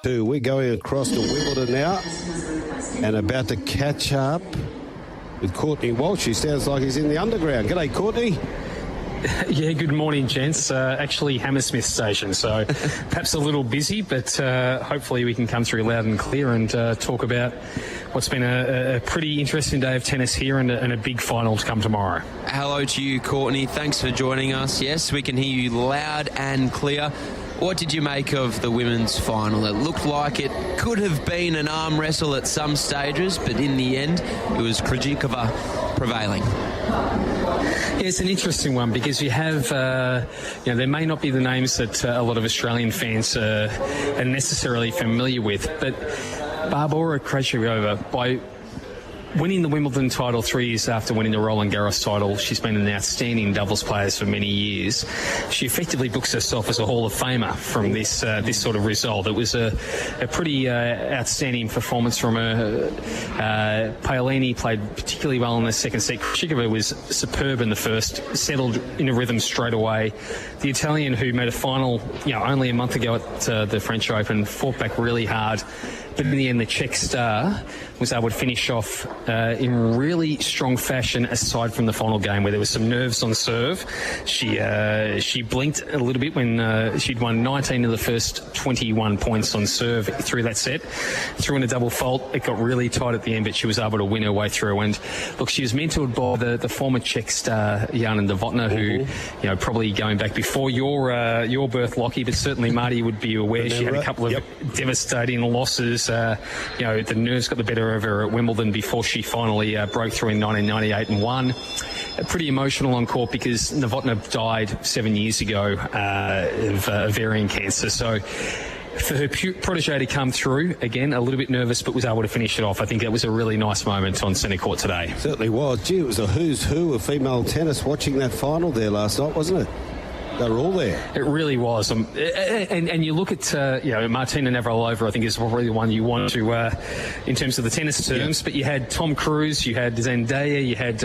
We're going across to Wimbledon now and about to catch up with Courtney Walsh. He sounds like he's in the underground. G'day, Courtney. Yeah, good morning, gents. Actually, Hammersmith Station, so perhaps a little busy, but hopefully we can come through loud and clear and talk about what's been a pretty interesting day of tennis here and a big final to come tomorrow. Hello to you, Courtney. Thanks for joining us. Yes, we can hear you loud and clear. What did you make of the women's final? It looked like it could have been an arm wrestle at some stages, but in the end, it was Krejcikova prevailing. Yeah, it's an interesting one because you have, there may not be the names that a lot of Australian fans are necessarily familiar with, but Barbora Krejcikova, by winning the Wimbledon title 3 years after winning the Roland Garros title, she's been an outstanding doubles player for many years. She effectively books herself as a Hall of Famer from this sort of result. It was a pretty outstanding performance from her. Paolini played particularly well in the second set. Krejcikova was superb in the first, settled in a rhythm straight away. The Italian, who made a final only a month ago at the French Open, fought back really hard. But in the end, the Czech star was able to finish off in really strong fashion, aside from the final game where there was some nerves on serve. She blinked a little bit when she'd won 19 of the first 21 points on serve through that set. Threw in a double fault. It got really tight at the end, but she was able to win her way through. And look, she was mentored by the former Czech star Jana Novotná, who, probably going back before your birth, Lochie, but certainly Marty would be aware. She had a couple of devastating losses. The nerves got the better of her at Wimbledon before she finally broke through in 1998 and won. Pretty emotional on court because Novotná died 7 years ago of ovarian cancer. So for her protege to come through, again, a little bit nervous, but was able to finish it off. I think that was a really nice moment on centre court today. Certainly was. Gee, it was a who's who of female tennis watching that final there last night, wasn't it? They were all there. It really was. And you look at, Martina Navratilova, I think is probably the one you want to, in terms of the tennis terms, but you had Tom Cruise, you had Zendaya, you had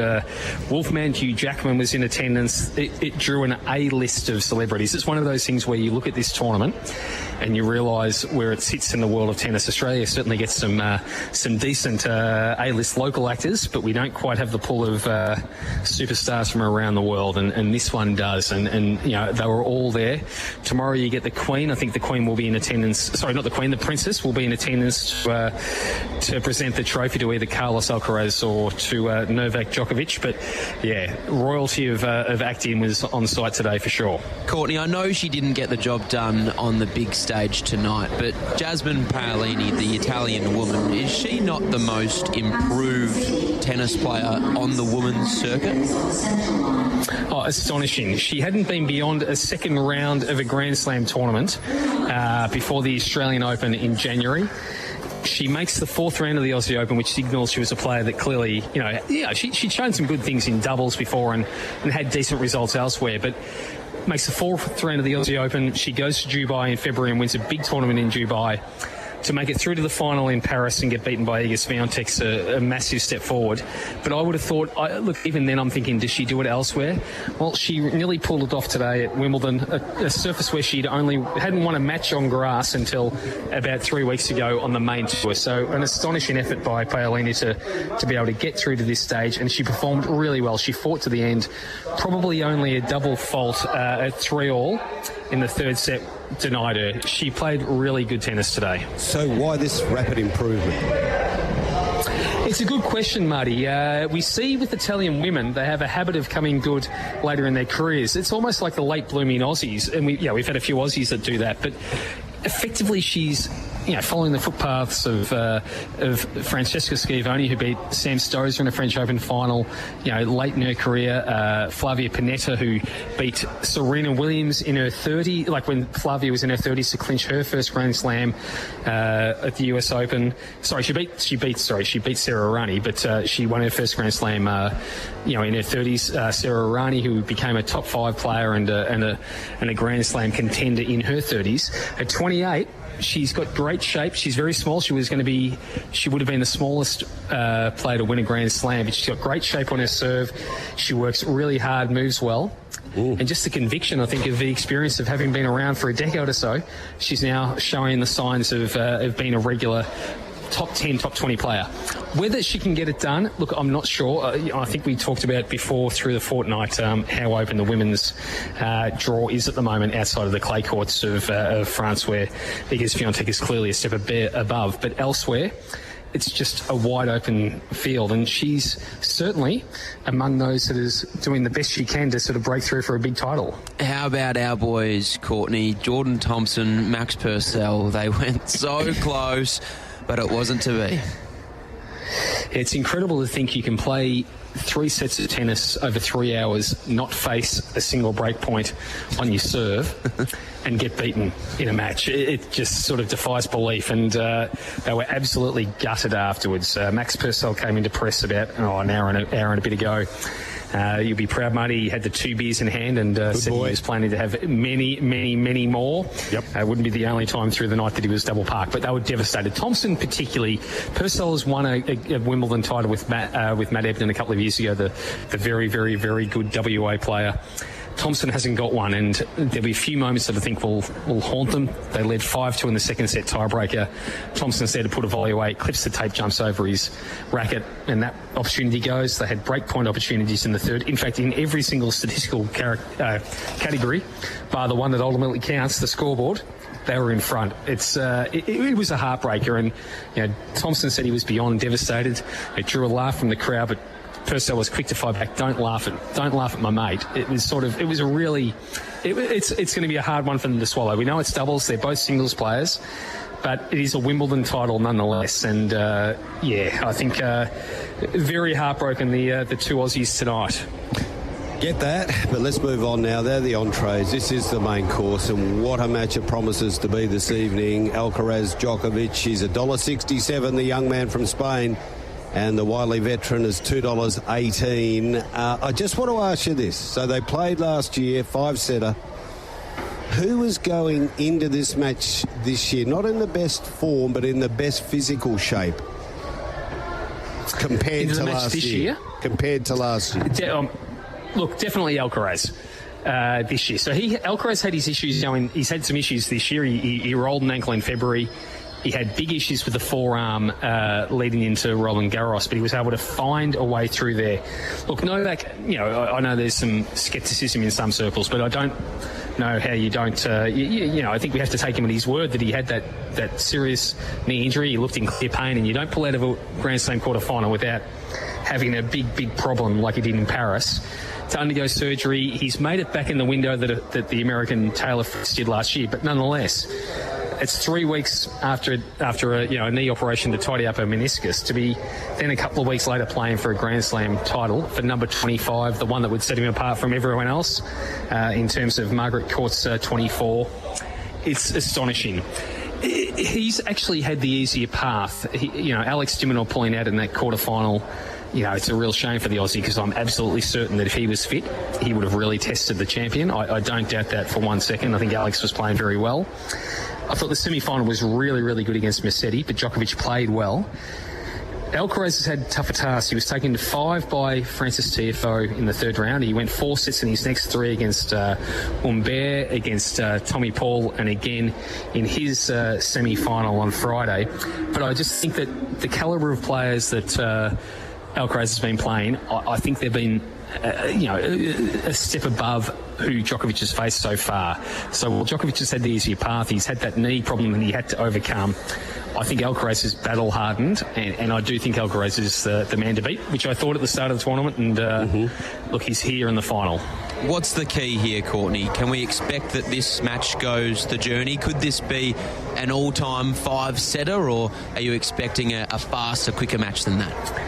Wolfman, Hugh Jackman was in attendance. It drew an A-list of celebrities. It's one of those things where you look at this tournament and you realise where it sits in the world of tennis. Australia certainly gets some decent A-list local actors, but we don't quite have the pull of superstars from around the world, and this one does. And they were all there. Tomorrow you get the Queen. I think the Queen will be in attendance. Sorry, not the Queen, the Princess will be in attendance to present the trophy to either Carlos Alcaraz or to Novak Djokovic. But yeah, royalty of acting was on site today for sure. Courtney, I know she didn't get the job done on the big stage tonight, but Jasmine Paolini, the Italian woman, is she not the most improved tennis player on the women's circuit? Oh, astonishing. She hadn't been beyond a second round of a Grand Slam tournament before the Australian Open in January. She makes the fourth round of the Aussie Open, which signals she was a player that clearly, she'd shown some good things in doubles before and had decent results elsewhere, but makes the fourth round of the Aussie Open. She goes to Dubai in February and wins a big tournament in Dubai. To make it through to the final in Paris and get beaten by Iga Swiatek's a massive step forward. But I would have thought, even then I'm thinking, does she do it elsewhere? Well, she nearly pulled it off today at Wimbledon, a surface where she hadn't won a match on grass until about 3 weeks ago on the main tour. So an astonishing effort by Paolini to be able to get through to this stage, and she performed really well. She fought to the end, probably only a double fault at 3-all in the third set denied her. She played really good tennis today. So why this rapid improvement? It's a good question, Marty. We see with Italian women, they have a habit of coming good later in their careers. It's almost like the late blooming Aussies, and we've had a few Aussies that do that, but effectively she's following the footpaths of Francesca Schiavone, who beat Sam Stosur in a French Open final, late in her career. Flavia Pennetta, who beat Serena Williams in her 30s, like when Flavia was in her 30s, to clinch her first Grand Slam at the US Open. Sorry, she beat Sarah Errani, but she won her first Grand Slam, in her 30s. Sarah Errani, who became a top 5 player and a Grand Slam contender in her 30s. At 28. She's got great shape. She's very small. She would have been the smallest player to win a Grand Slam, but she's got great shape on her serve. She works really hard, moves well. And just the conviction, I think, of the experience of having been around for a decade or so, she's now showing the signs of being a regular top 10, top 20 player. Whether she can get it done, look, I'm not sure. I think we talked about before through the fortnight how open the women's draw is at the moment outside of the clay courts of France, where Iga Swiatek is clearly a step above. But elsewhere, it's just a wide open field, and she's certainly among those that is doing the best she can to sort of break through for a big title. How about our boys, Courtney, Jordan Thompson, Max Purcell? They went so close, but it wasn't to be. It's incredible to think you can play 3 sets of tennis over 3 hours, not face a single break point on your serve and get beaten in a match. It just sort of defies belief, and they were absolutely gutted afterwards. Max Purcell came into press about an hour and a bit ago. You'll be proud, Marty. He had the 2 beers in hand and said he was planning to have many more. Yep. Wouldn't be the only time through the night that he was double parked, but they were devastated. Thompson particularly. Purcell has won a Wimbledon title with Matt Ebden a couple of years ago, the very, very, very good WA player. Thompson hasn't got one, and there'll be a few moments that I think will haunt them. They led 5-2 in the second set tiebreaker. Thompson's there to put a volley away, clips the tape, jumps over his racket, and that opportunity goes. They had breakpoint opportunities in the third. In fact, in every single statistical category, bar the one that ultimately counts, the scoreboard, they were in front. It was a heartbreaker, and Thompson said he was beyond devastated. It drew a laugh from the crowd, but Purcell was quick to fight back. Don't laugh at my mate. It's going to be a hard one for them to swallow. We know it's doubles. They're both singles players, but it is a Wimbledon title nonetheless. And I think very heartbroken, the 2 Aussies tonight. Get that, but let's move on now. They're the entrees. This is the main course, and what a match it promises to be this evening. Alcaraz Djokovic, he's $1.67, the young man from Spain. And the wily veteran is $2.18. I just want to ask you this. So they played last year, 5-setter. Who was going into this match this year, not in the best form, but in the best physical shape compared to last year? Compared to last year. Look, definitely Alcaraz. This year. So Alcaraz had his issues going. He's had some issues this year. He rolled an ankle in February. He had big issues with the forearm leading into Roland Garros, but he was able to find a way through there. Look, Novak, I know there's some scepticism in some circles, but I don't know how you don't, I think we have to take him at his word that he had that serious knee injury. He looked in clear pain, and you don't pull out of a Grand Slam quarterfinal without having a big problem like he did in Paris. To undergo surgery, he's made it back in the window that the American Taylor did last year, but nonetheless, it's 3 weeks after a knee operation to tidy up a meniscus, to be then a couple of weeks later playing for a Grand Slam title for number 25, the one that would set him apart from everyone else in terms of Margaret Court's 24. It's astonishing. He's actually had the easier path. Alex de Minaur pulling out in that quarterfinal. It's a real shame for the Aussie, because I'm absolutely certain that if he was fit, he would have really tested the champion. I don't doubt that for 1 second. I think Alex was playing very well. I thought the semi-final was really, really good against Mercedes, but Djokovic played well. Alcaraz has had tougher tasks. He was taken to 5 by Francis Tiafoe in the third round. He went 4 sets in his next 3 against Humbert, against Tommy Paul, and again in his semi-final on Friday. But I just think that the calibre of players that Alcaraz has been playing, I think they've been a step above who Djokovic has faced so far. So while Djokovic has had the easier path, he's had that knee problem that he had to overcome. I think Alcaraz is battle-hardened, and I do think Alcaraz is the man to beat, which I thought at the start of the tournament, and look, he's here in the final. What's the key here, Courtney? Can we expect that this match goes the journey? Could this be an all-time 5-setter, or are you expecting a faster, quicker match than that?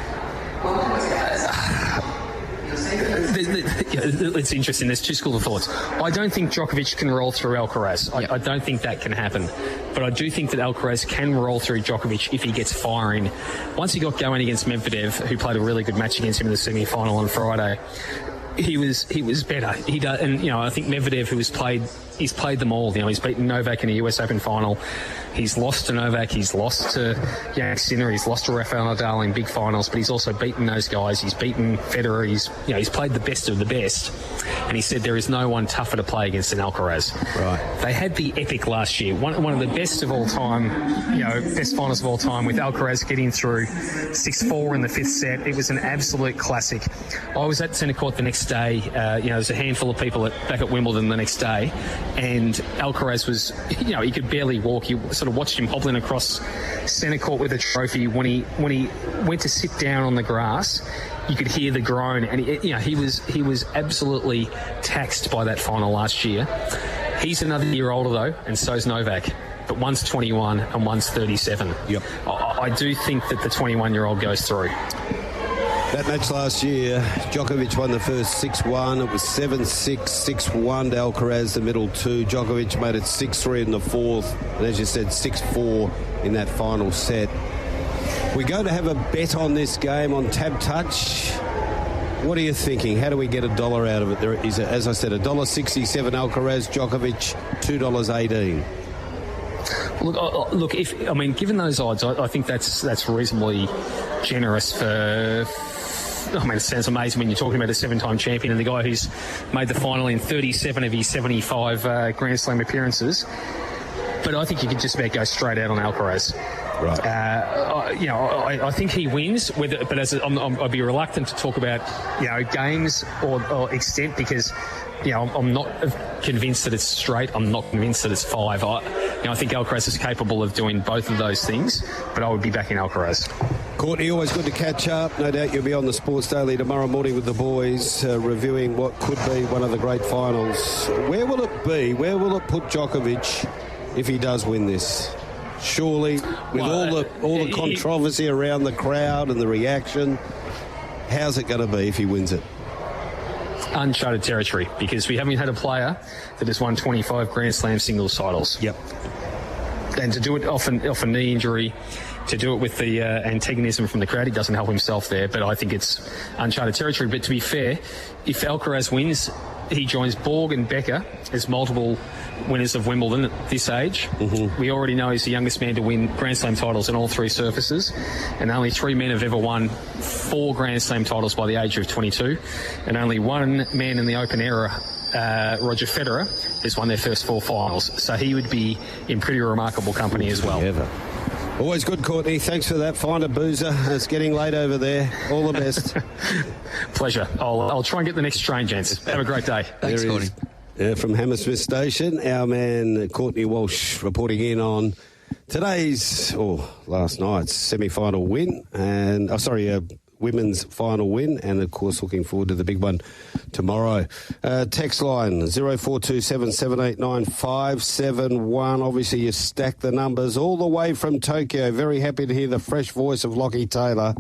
It's interesting. There's 2 schools of thoughts. I don't think Djokovic can roll through Alcaraz. I don't think that can happen. But I do think that Alcaraz can roll through Djokovic if he gets firing. Once he got going against Medvedev, who played a really good match against him in the semi-final on Friday, he was better. I think Medvedev, he's played them all. He's beaten Novak in a US Open final. He's lost to Novak. He's lost to Jannik Sinner. He's lost to Rafael Nadal in big finals. But he's also beaten those guys. He's beaten Federer. He's played the best of the best. and he said there is no one tougher to play against than Alcaraz. Right. They had the epic last year, one of the best of all time, best finals of all time, with Alcaraz getting through 6-4 in the fifth set. It was an absolute classic. I was at centre court the next day. There's a handful of people back at Wimbledon the next day, and Alcaraz was, he could barely walk. You sort of watched him hobbling across centre court with a trophy. When he went to sit down on the grass, you could hear the groan, and he was absolutely taxed by that final last year. He's another year older though, and so's Novak. But one's 21 and one's 37. Yep. I do think that the 21-year-old goes through. That match last year, Djokovic won the first 6-1. It was 7-6, 6-1 to Alcaraz, the middle two. Djokovic made it 6-3 in the fourth. And as you said, 6-4 in that final set. We're going to have a bet on this game on Tab Touch. What are you thinking? How do we get $1 out of it? There is, as I said, $1.67 Alcaraz, Djokovic, $2.18. Look. Given those odds, I think that's reasonably generous for. It sounds amazing when you're talking about a 7-time champion and the guy who's made the final in 37 of his 75 Grand Slam appearances. But I think you could just about go straight out on Alcaraz. Right. I think he wins. I'd be reluctant to talk about games or extent because I'm not convinced that it's straight. I'm not convinced that it's 5. I think Alcaraz is capable of doing both of those things, but I would be backing Alcaraz. Courtney, always good to catch up. No doubt you'll be on the Sports Daily tomorrow morning with the boys, reviewing what could be one of the great finals. Where will it be? Where will it put Djokovic if he does win this? Surely, with all the controversy around the crowd and the reaction, how's it going to be if he wins it? Uncharted territory, because we haven't had a player that has won 25 Grand Slam singles titles. Yep. And to do it off a knee injury, to do it with the antagonism from the crowd, he doesn't help himself there, but I think it's uncharted territory. But to be fair, if Alcaraz wins, he joins Borg and Becker as multiple winners of Wimbledon at this age. Mm-hmm. We already know he's the youngest man to win Grand Slam titles in all 3 surfaces, and only 3 men have ever won 4 Grand Slam titles by the age of 22, and only 1 man in the Open era, Roger Federer, has won their first 4 finals. So he would be in pretty remarkable company as well. Ever. Always good, Courtney. Thanks for that. Find a boozer. It's getting late over there. All the best. Pleasure. I'll try and get the next train, gents. Have a great day. Thanks, Courtney. From Hammersmith Station, our man Courtney Walsh reporting in on last night's semi-final win women's final win, and of course looking forward to the big one tomorrow. Text line 0427789571. Obviously you stack the numbers all the way from Tokyo. Very happy to hear the fresh voice of Lochie Taylor.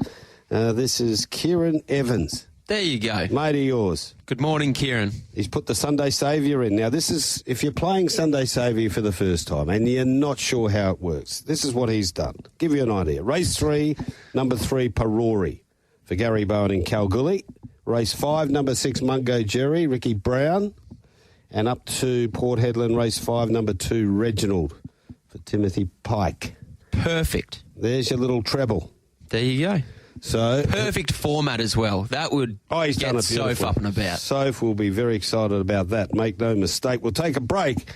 This is Kieran Evans. There you go. Mate of yours. Good morning, Kieran. He's put the Sunday Saviour in. Now, this is, if you're playing Sunday Saviour for the first time and you're not sure how it works, this is what he's done. Give you an idea. Race 3, number 3, Parori for Gary Bowen in Kalgoorlie. Race 5, number 6, Mungo Jerry, Ricky Brown. And up to Port Hedland, race 5, number 2, Reginald for Timothy Pike. Perfect. There's your little treble. There you go. So perfect format as well. That would he's get done it Soph up and about. Soph will be very excited about that. Make no mistake. We'll take a break.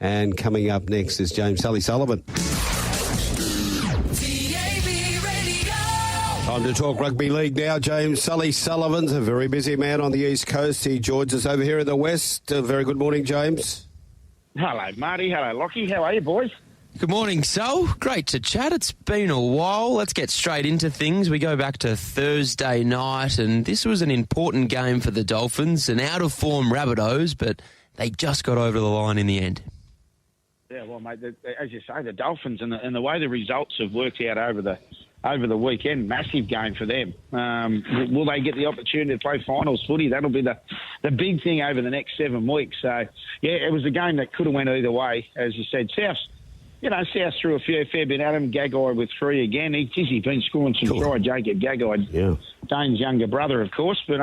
And coming up next is James Sully Sullivan. Time to talk rugby league now. James Sully Sullivan's a very busy man on the East Coast. He joins us over here in the West. Very good morning, James. Hello, Marty. Hello, Lochie. How are you, boys? Good morning, Sol. Great to chat. It's been a while. Let's get straight into things. We go back to Thursday night, and this was an important game for the Dolphins, an out-of-form Rabbitohs, but they just got over the line in the end. Yeah, well, mate, as you say, the Dolphins and the way the results have worked out over the weekend, massive game for them. Will they get the opportunity to play finals footy? That'll be the big thing over the next 7 weeks. So, yeah, it was a game that could have went either way. As you said, South threw a fair bit at him. Gagai with 3 again. He's been scoring some try. Jacob Gagai, yeah. Dane's younger brother, of course. But,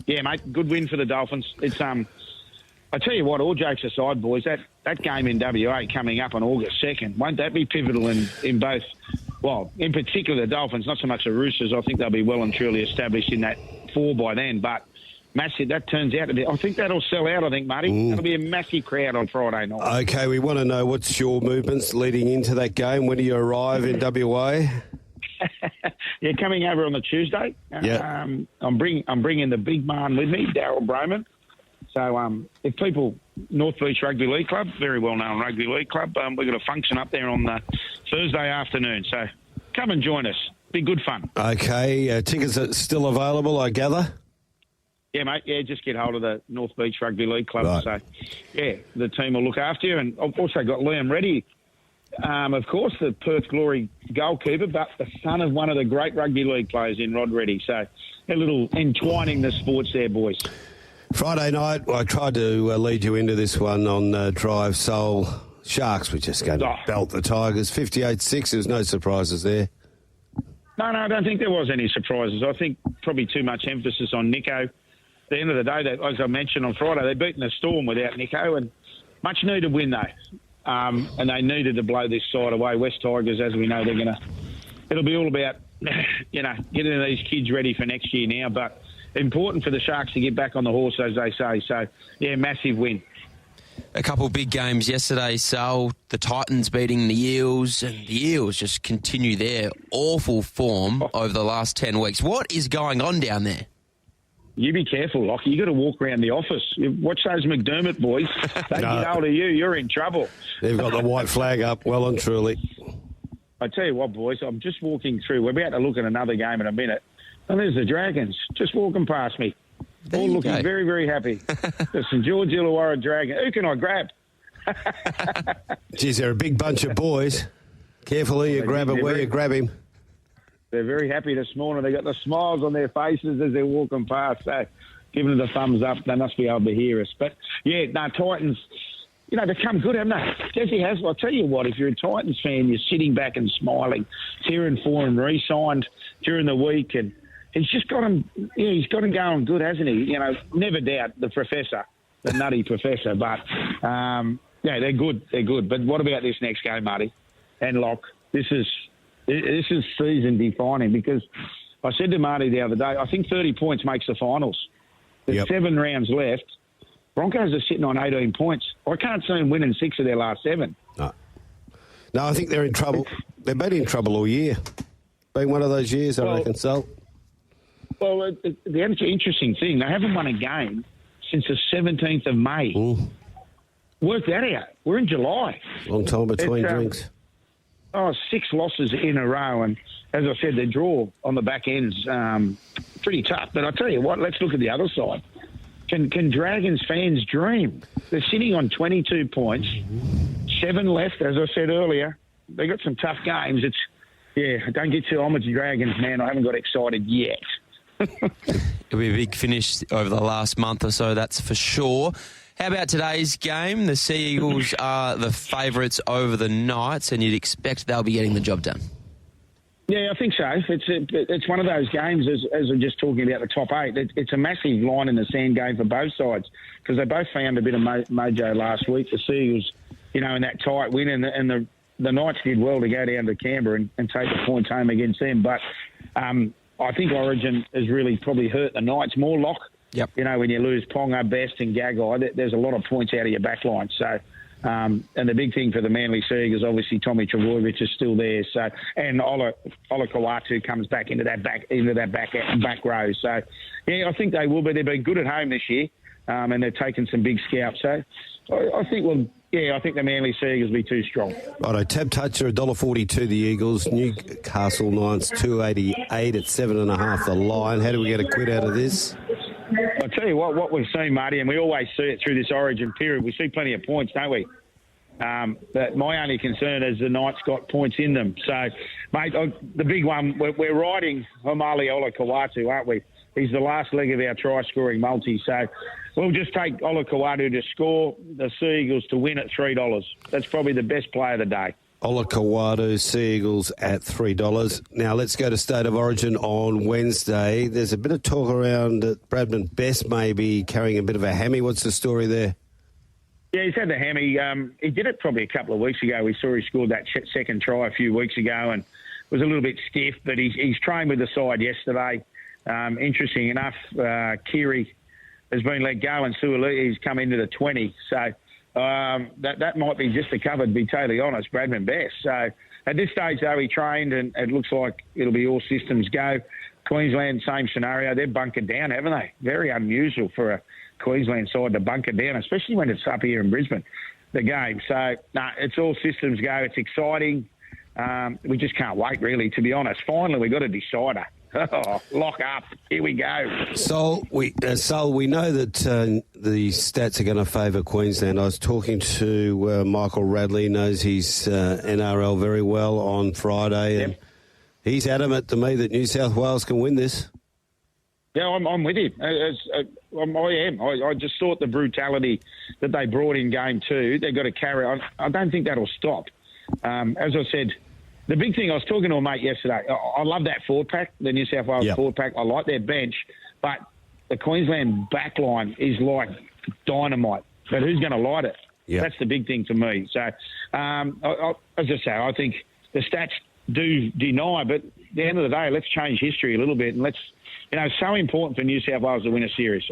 yeah, mate, good win for the Dolphins. It's I tell you what, all jokes aside, boys, that game in WA coming up on August 2nd, won't that be pivotal in both, well, in particular the Dolphins, not so much the Roosters. I think they'll be well and truly established in that 4 by then. But massive. That turns out to be. I think that'll sell out. I think, Marty. That'll be a massive crowd on Friday night. Okay, we want to know what's your movements leading into that game. When do you arrive in WA? Yeah, coming over on the Tuesday. Yeah. I'm bringing the big man with me, Daryl Broman. So if people, North Beach Rugby League Club, very well-known rugby league club, we've got a function up there on the Thursday afternoon. So come and join us. Be good fun. Okay, tickets are still available, I gather? Yeah, mate. Yeah, just get hold of the North Beach Rugby League Club. Right. So, yeah, the team will look after you. And I've also got Liam Reddy, of course, the Perth Glory goalkeeper, but the son of one of the great rugby league players in Rod Reddy. So a little entwining the sports there, boys. Friday night, I tried to lead you into this one on Drive Soul. Sharks were just going to belt the Tigers. 58-6, there's no surprises there. No, I don't think there was any surprises. I think probably too much emphasis on Nico. At the end of the day, as I mentioned on Friday, they've beaten the Storm without Nico, and much needed win though. And they needed to blow this side away. West Tigers, as we know, it'll be all about, getting these kids ready for next year now. But important for the Sharks to get back on the horse, as they say. So, yeah, massive win. A couple of big games yesterday, Sal. The Titans beating the Eels, and the Eels just continue their awful form over the last 10 weeks. What is going on down there? You be careful, Lochie. You got to walk around the office. Watch those McDermott boys. They get hold of you, you're in trouble. They've got the white flag up, well and truly. I tell you what, boys, I'm just walking through. We're about to look at another game in a minute. And there's the Dragons just walking past me. All looking very, very happy. The St George Illawarra Dragon. Who can I grab? Geez, they're a big bunch of boys. Careful who you grab him, where you grab him. They're very happy this morning. They got the smiles on their faces as they're walking past. So giving them the thumbs up. They must be able to hear us. But, yeah, no, Titans, they've come good, haven't they? Jesse has. I'll tell you what, if you're a Titans fan, you're sitting back and smiling. Kieran Foran re-signed during the week, and he's just got him, he's got him going good, hasn't he? Never doubt the professor, the nutty professor. But, they're good. They're good. But what about this next game, Marty and Locke? This is season defining, because I said to Marty the other day, I think 30 points makes the finals. There's 7 rounds left. Broncos are sitting on 18 points. I can't see them winning 6 of their last 7. No, I think they're in trouble. They've been in trouble all year. Been one of those years, I reckon, so. Well, the interesting thing, they haven't won a game since the 17th of May. Ooh. Work that out. We're in July. Long time between drinks. 6 losses in a row. And as I said, their draw on the back end's pretty tough. But I tell you what, let's look at the other side. Can Dragons fans dream? They're sitting on 22 points, 7 left, as I said earlier. They got some tough games. Don't get too on with the Dragons, man. I haven't got excited yet. It'll be a big finish over the last month or so, that's for sure. How about today's game? The Sea Eagles are the favourites over the Knights, and you'd expect they'll be getting the job done. Yeah, I think so. It's one of those games, as we're just talking about the top 8, it's a massive line in the sand game for both sides, because they both found a bit of mojo last week. The Sea Eagles, in that tight win, and the Knights did well to go down to Canberra and take the points home against them. But I think Origin has really probably hurt the Knights more, Lock. Yep. When you lose Ponga, Best and Gagai, there's a lot of points out of your back line. So, and the big thing for the Manly Sea Eagles, obviously Tommy Trbojevic is still there. So, and Ola Kawatu comes back into that back row. So, yeah, I think they will, but they've been good at home this year, and they've taken some big scalps. So, I think I think the Manly Sea Eagles will be too strong. Righto, tab toucher $1.42 the Eagles, Newcastle Knights $2.88 at 7.5 the line. How do we get a quid out of this? I'll tell you what we've seen, Marty, and we always see it through this Origin period. We see plenty of points, don't we? But my only concern is the Knights got points in them. So, mate, the big one, we're riding Homali Ola Kawatu, aren't we? He's the last leg of our try-scoring multi. So we'll just take Ola Kawatu to score, the Sea Eagles to win at $3. That's probably the best play of the day. Ola Kawatu, Sea Eagles at $3. Now, let's go to State of Origin on Wednesday. There's a bit of talk around that Bradman Best may be carrying a bit of a hammy. What's the story there? Yeah, he's had the hammy. He did it probably a couple of weeks ago. We saw he scored that second try a few weeks ago and was a little bit stiff, but he's trained with the side yesterday. Interesting enough, Kiri has been let go, and Suoli's come into the 20. So that might be just a cover, to be totally honest, Bradman Best. So at this stage, though, he trained, and it looks like it'll be all systems go. Queensland, same scenario. They're bunkered down, haven't they? Very unusual for a Queensland side to bunker down, especially when it's up here in Brisbane, the game. So, it's all systems go. It's exciting. We just can't wait, really, to be honest. Finally, we got a decider. Lock up. Here we go. So we know that the stats are going to favour Queensland. I was talking to Michael Radley, knows his NRL very well, on Friday, and he's adamant to me that New South Wales can win this. Yeah, I'm with him. I am. I just thought the brutality that they brought in Game 2, they've got to carry on. I don't think that'll stop. As I said, the big thing, I was talking to a mate yesterday, I love that forward pack, the New South Wales forward pack. I like their bench, but the Queensland backline is like dynamite. But who's going to light it? Yep. That's the big thing to me. So, as I say, I think the stats do deny, but at the end of the day, let's change history a little bit, and it's so important for New South Wales to win a series.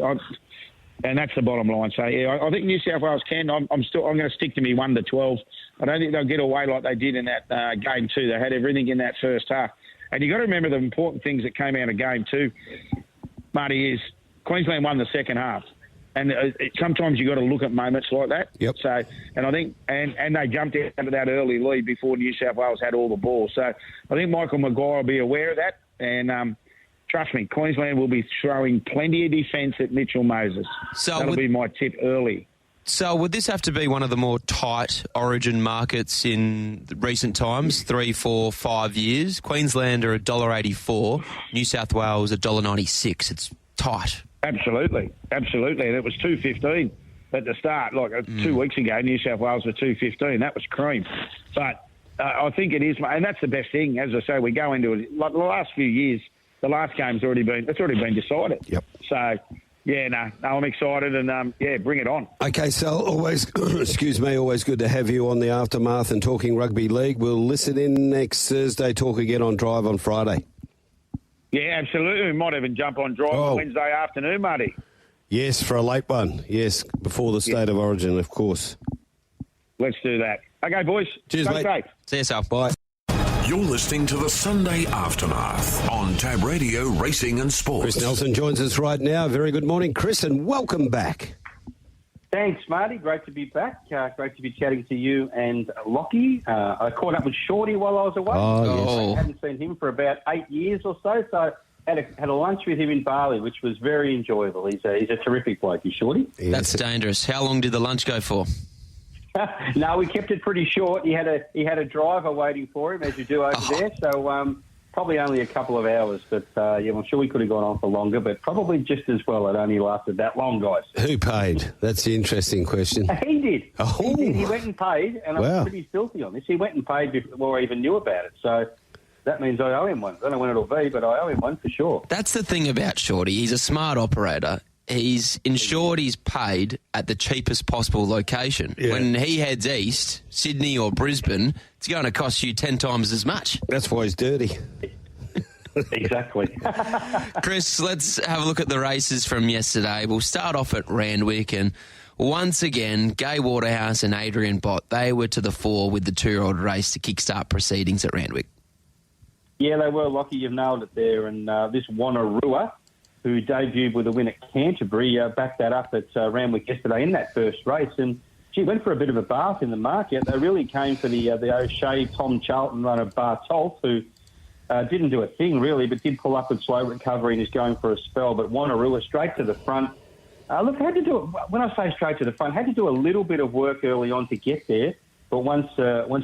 And that's the bottom line. So, I think New South Wales can. I'm going to stick to me 1-12. I don't think they'll get away like they did in that Game 2. They had everything in that first half. And you've got to remember the important things that came out of Game 2, Marty, is Queensland won the second half. And sometimes you've got to look at moments like that. Yep. So, and I think, and they jumped out of that early lead before New South Wales had all the ball. So I think Michael Maguire will be aware of that. And trust me, Queensland will be throwing plenty of defence at Mitchell Moses. So that'll be my tip early. So would this have to be one of the more tight origin markets in recent times, 3, 4, 5 years? Queensland are $1.84, New South Wales $1.96. It's tight. Absolutely. And it was $2.15 at the start. 2 weeks ago, New South Wales were $2.15. That was cream. But I think it is, and that's the best thing. As I say, we go into it. Like the last few years, the last game's already been decided. Yep. So, I'm excited, and bring it on. Okay, so always, always good to have you on the Aftermath and Talking Rugby League. We'll listen in next Thursday, talk again on Drive on Friday. Yeah, absolutely. We might even jump on Drive on Wednesday afternoon, Marty. Yes, for a late one. Yes, before the State of Origin, of course. Let's do that. Okay, boys. Cheers, mate. Safe. See yourself. Bye. You're listening to the Sunday Aftermath on Tab Radio Racing and Sports. Chris Nelson joins us right now. Very good morning, Chris, and welcome back. Thanks, Marty. Great to be back. Great to be chatting to you and Lochie. I caught up with Shorty while I was away. I hadn't seen him for about 8 years or so, had a lunch with him in Bali, which was very enjoyable. He's a terrific bloke, Shorty. That's dangerous. How long did the lunch go for? No, we kept it pretty short. He had a driver waiting for him, as you do over there. So probably only a couple of hours. But I'm sure we could have gone on for longer. But probably just as well. It only lasted that long, guys. Who paid? That's the interesting question. He did. Oh. He did. He went and paid, and I'm pretty filthy on this. He went and paid before I even knew about it. So that means I owe him one. I don't know when it'll be, but I owe him one for sure. That's the thing about Shorty. He's a smart operator. He's ensured he's paid at the cheapest possible location. Yeah. When he heads east, Sydney or Brisbane, it's going to cost you 10 times as much. That's why he's dirty. Exactly. Chris, let's have a look at the races from yesterday. We'll start off at Randwick, and once again, Gai Waterhouse and Adrian Bott, they were to the fore with the 2-year-old race to kickstart proceedings at Randwick. Yeah, they were. Lucky you've nailed it there. And this Wanneroo, who debuted with a win at Canterbury, backed that up at Randwick yesterday in that first race. And she went for a bit of a bath in the market. They really came for the O'Shea, Tom Charlton runner Bartolf, who didn't do a thing really, but did pull up with slow recovery and is going for a spell. But Wanneroo straight to the front. Look, had to do it, when I say straight to the front, had to do a little bit of work early on to get there. But once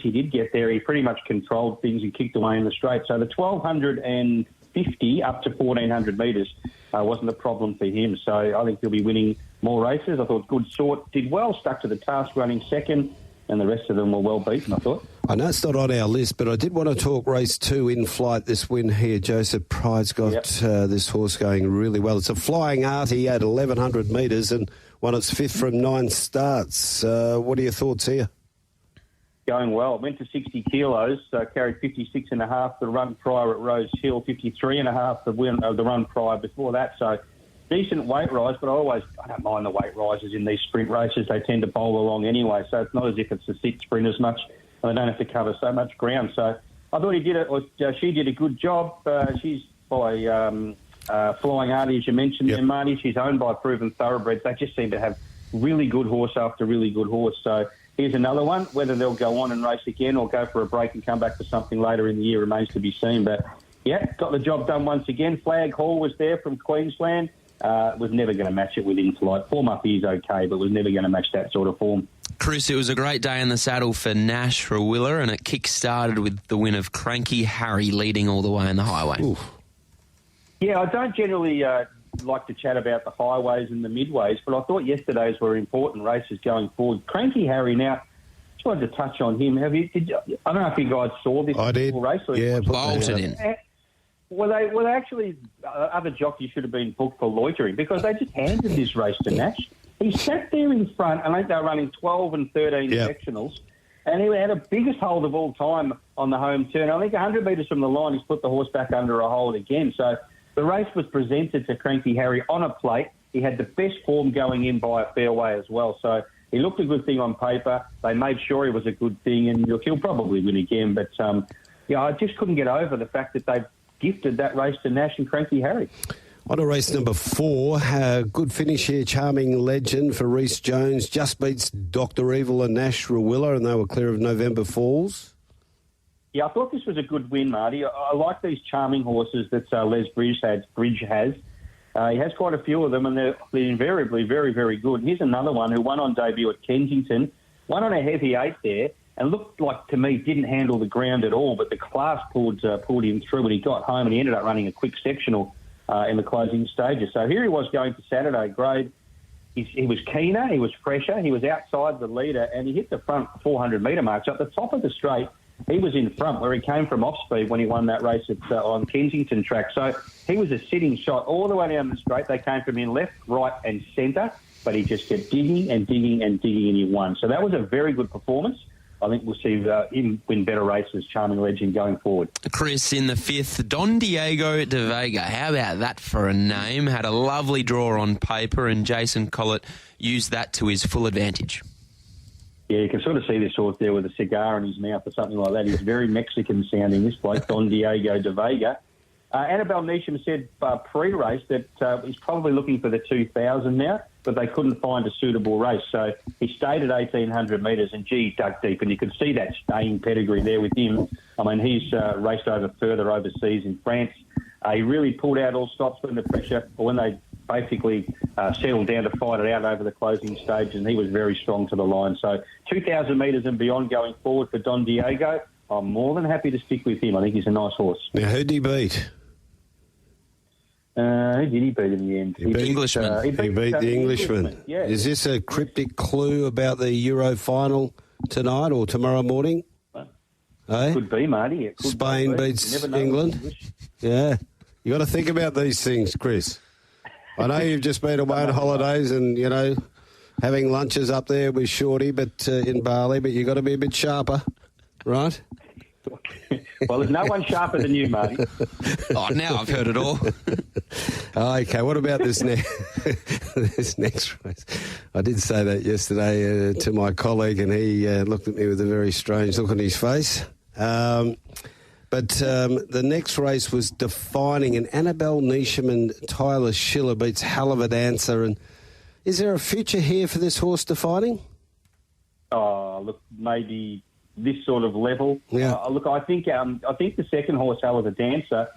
he did get there, he pretty much controlled things and kicked away in the straight. So the 1,250 up to 1,400 metres wasn't a problem for him. So I think he'll be winning more races. I thought Good Sort did well, stuck to the task running second, and the rest of them were well beaten, I thought. I know it's not on our list, but I did want to talk race 2 in flight, this win here. Joseph Pride's got this horse going really well. It's a Flying Artie at 1,100 metres and won its 5th from 9 starts. What are your thoughts here? Going well. It went to 60 kilos, carried 56.5 the run prior at Rose Hill, 53.5 the run prior before that. So decent weight rise, but I don't mind the weight rises in these sprint races. They tend to bowl along anyway, so it's not as if it's a sit sprint as much, and they don't have to cover so much ground. So I thought she did a good job. She's by Flying Hardie, as you mentioned, there, Marty. She's owned by Proven Thoroughbreds. They just seem to have really good horse after really good horse. So here's another one. Whether they'll go on and race again or go for a break and come back for something later in the year remains to be seen. But, yeah, got the job done once again. Flag Hall was there from Queensland. Was never going to match it with in-flight. Form up is okay, but was never going to match that sort of form. Chris, it was a great day in the saddle for Nash Rawiller, and it kick-started with the win of Cranky Harry leading all the way in the highway. Oof. Yeah, I don't generally like to chat about the highways and the midways, but I thought yesterday's were important races going forward. Cranky Harry, now, just wanted to touch on him. I don't know if you guys saw this race. Yeah, bolted in. Well, they actually, other jockeys should have been booked for loitering because they just handed this race to Nash. He sat there in front, and I think they were running 12 and 13 sectionals, and he had the biggest hold of all time on the home turn. I think 100 metres from the line, he's put the horse back under a hold again. So the race was presented to Cranky Harry on a plate. He had the best form going in by a fairway as well. So he looked a good thing on paper. They made sure he was a good thing, and look, he'll probably win again. But, I just couldn't get over the fact that they gifted that race to Nash and Cranky Harry. On to race number 4, good finish here, Charming Legend for Rhys Jones. Just beats Dr. Evil and Nash Rawiller, and they were clear of November Falls. Yeah, I thought this was a good win, Marty. I like these charming horses that Les Bridge has. He has quite a few of them, and they're invariably very, very good. Here's another one who won on debut at Kensington, won on a heavy 8 there, and looked like, to me, didn't handle the ground at all, but the class pulled him through when he got home, and he ended up running a quick sectional in the closing stages. So here he was going to Saturday grade. He was keener, he was fresher, he was outside the leader, and he hit the front 400-metre marks. At the top of the straight, he was in front where he came from off-speed when he won that race on Kensington track. So he was a sitting shot all the way down the straight. They came from in left, right and centre, but he just kept digging and digging and digging, and he won. So that was a very good performance. I think we'll see him win better races, Charming Legend, going forward. Chris, in the 5th, Don Diego de Vega. How about that for a name? Had a lovely draw on paper, and Jason Collett used that to his full advantage. Yeah, you can sort of see this horse there with a cigar in his mouth or something like that. He's very Mexican-sounding, this bloke, Don Diego de Vega. Annabelle Neesham said pre-race that he's probably looking for the 2,000 now, but they couldn't find a suitable race. So he stayed at 1,800 metres, and he dug deep, and you could see that staying pedigree there with him. I mean, he's raced further overseas in France. He really pulled out all stops when the pressure, or when they basically settled down to fight it out over the closing stage, and he was very strong to the line. So 2,000 metres and beyond going forward for Don Diego. I'm more than happy to stick with him. I think he's a nice horse. Now, who did he beat? Who did he beat in the end? He beat Englishman. He beat the Englishman. Yeah. Is this a cryptic clue about the Euro final tonight or tomorrow morning? Could be, Marty. It could Spain beats England. Yeah. You got to think about these things, Chris. I know you've just been away on holidays and, having lunches up there with Shorty in Bali, but you got to be a bit sharper, right? Well, there's no one sharper than you, Marty. Oh, now I've heard it all. Okay, what about this next race? I did say that yesterday to my colleague, and he looked at me with a very strange look on his face. But the next race was Defining, and Annabelle Neesham and Tyler Schiller beats Hell of a Dancer. And is there a future here for this horse, Defining? Oh, look, maybe this sort of level. Yeah. Look, I think the second horse, Hell of a Dancer,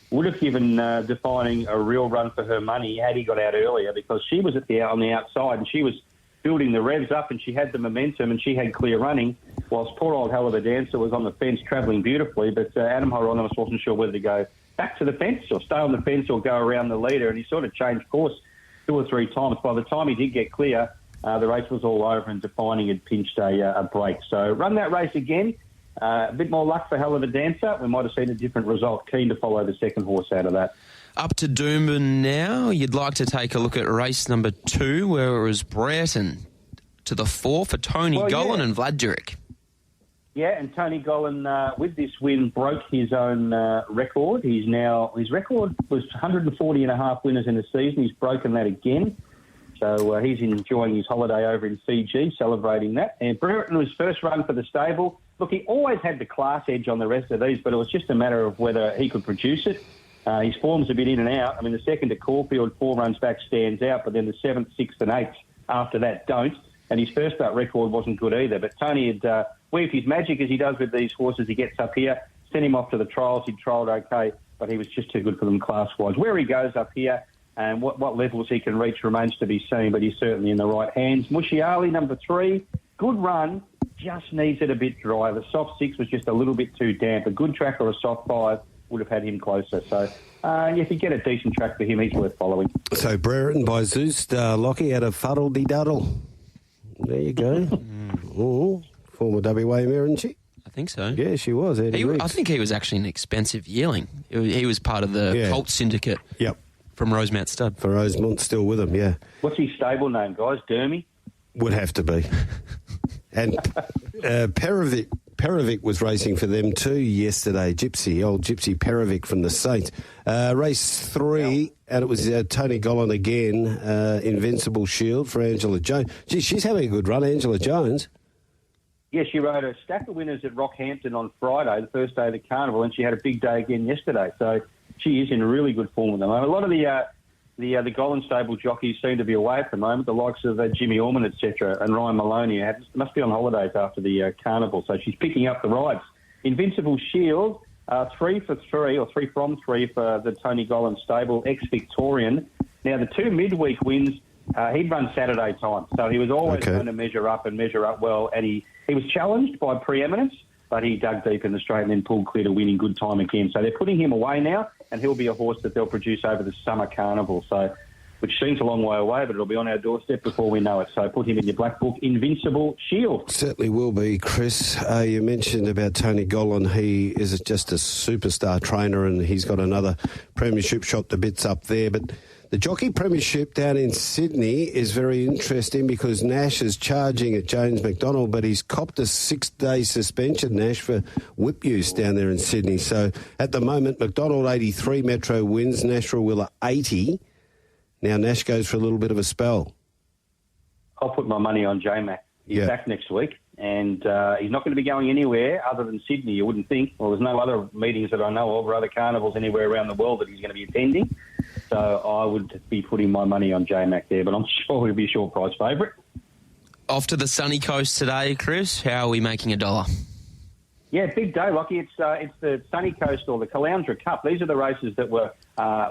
would have given Defining a real run for her money had he got out earlier, because she was on the outside and she was building the revs up, and she had the momentum and she had clear running, whilst poor old Hell of a Dancer was on the fence travelling beautifully, but Adam Hieronymus wasn't sure whether to go back to the fence or stay on the fence or go around the leader, and he sort of changed course 2 or 3 times. By the time he did get clear, the race was all over and Defining had pinched a break. So run that race again. A bit more luck for Hell of a Dancer. We might have seen a different result. Keen to follow the second horse out of that. Up to Doomben now. You'd like to take a look at race number 2, where it was Brereton to the 4 for Tony Gollan and Vlad Derrick. Yeah, and Tony Gollan, with this win, broke his own record. His record was 140 and a half winners in a season. He's broken that again. So he's enjoying his holiday over in Fiji, celebrating that. And Brereton was first run for the stable. Look, he always had the class edge on the rest of these, but it was just a matter of whether he could produce it. His form's a bit in and out. I mean, the second at Caulfield, 4 runs back, stands out, but then the 7th, 6th and 8th after that don't. And his first up record wasn't good either. But Tony had weaved his magic as he does with these horses. He gets up here, sent him off to the trials. He trialled okay, but he was just too good for them class-wise. Where he goes up here and what levels he can reach remains to be seen, but he's certainly in the right hands. Mushiali, number 3, good run, just needs it a bit dry. The soft 6 was just a little bit too damp. A good track or a soft 5 would have had him closer. So if you get a decent track for him, he's worth following. So Brereton by Zeus, Lochie had a fuddle-de-duddle. There you go. Former WA mare, isn't she? I think so. Yeah, she was. I think he was actually an expensive yearling. He was part of the Colt syndicate. Yep. From Rosemount Stud. For Rosemount, still with him, yeah. What's his stable name, guys? Dermy? Would have to be. And Perovic was racing for them too yesterday. Old Gypsy Perovic from the Saints. Race 3, and it was Tony Gollan again. Invincible Shield for Angela Jones. Gee, she's having a good run, Angela Jones. Yeah, she rode a stack of winners at Rockhampton on Friday, the first day of the carnival, and she had a big day again yesterday. So she is in really good form at the moment. A lot of the Gollan stable jockeys seem to be away at the moment, the likes of Jimmy Orman, etc., and Ryan Maloney must be on holidays after the carnival, so she's picking up the rides. Invincible Shield, 3 for 3, or 3 from 3 for the Tony Gollan stable, ex-Victorian. Now, the 2 midweek wins, he'd run Saturday time, so he was always going to measure up well, and he was challenged by Preeminence, but he dug deep in the straight and then pulled clear to win in good time again. So they're putting him away now, and he'll be a horse that they'll produce over the summer carnival, so which seems a long way away, but it'll be on our doorstep before we know it. So put him in your black book, Invincible Shield. Certainly will be, Chris. You mentioned about Tony Gollan. He is just a superstar trainer, and he's got another premiership shot to bits up there, but the Jockey Premiership down in Sydney is very interesting because Nash is charging at James McDonald, but he's copped a 6-day suspension, Nash, for whip use down there in Sydney. So at the moment, McDonald 83 Metro wins, Nash Rawiller 80. Now Nash goes for a little bit of a spell. I'll put my money on J-Mac. He's back next week, and he's not going to be going anywhere other than Sydney, you wouldn't think. Well, there's no other meetings that I know of or other carnivals anywhere around the world that he's going to be attending. So I would be putting my money on J-Mac there, but I'm sure he'll be a short price favourite. Off to the sunny coast today, Chris. How are we making $1? Yeah, big day, Lochie. It's the Sunny Coast or the Caloundra Cup. These are the races that were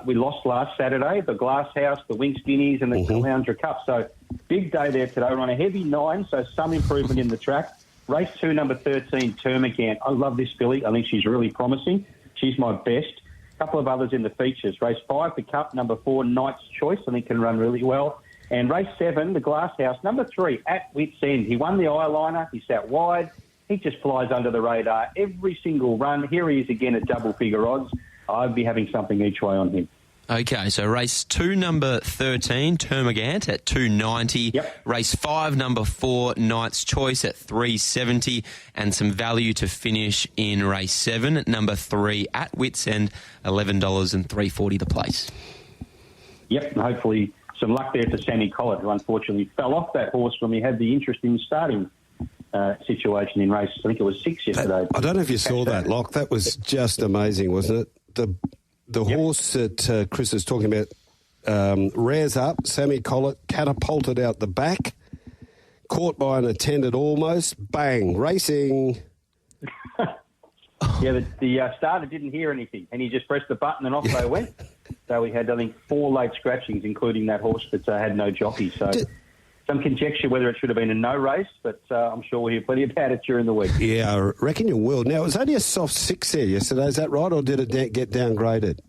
we lost last Saturday, the Glass House, the Winx Guineas and the Caloundra Cup. So big day there today. We're on a heavy 9, so some improvement in the track. Race 2, number 13, Termagant. I love this filly. I think she's really promising. She's my best. A couple of others in the features. Race 5, the Cup, number 4, Knight's Choice. I think can run really well. And race 7, the Glass House, number 3, At Wits End. He won the eyeliner. He sat wide. He just flies under the radar every single run. Here he is again at double-figure odds. I'd be having something each way on him. Okay, so race 2, number 13, Termagant at 290. Yep. Race 5, number 4, Knight's Choice at 370. And some value to finish in race 7, number 3, At Wits End, $11 and $3.40 the place. Yep, and hopefully some luck there for Sammy Collett, who unfortunately fell off that horse when we had the interesting starting situation in race, I think it was 6 yesterday. I don't know if you saw that, Loch. That was just amazing, wasn't it? The horse that Chris is talking about rears up, Sammy Collett catapulted out the back, caught by an attendant almost, bang, racing. Yeah, the starter didn't hear anything, and he just pressed the button and off they went. So we had, I think, 4 late scratchings, including that horse that had no jockey. So some conjecture whether it should have been a no race, but I'm sure we'll hear plenty about it during the week. Yeah, I reckon you will. Now, it was only a soft 6 there yesterday, is that right, or did it get downgraded?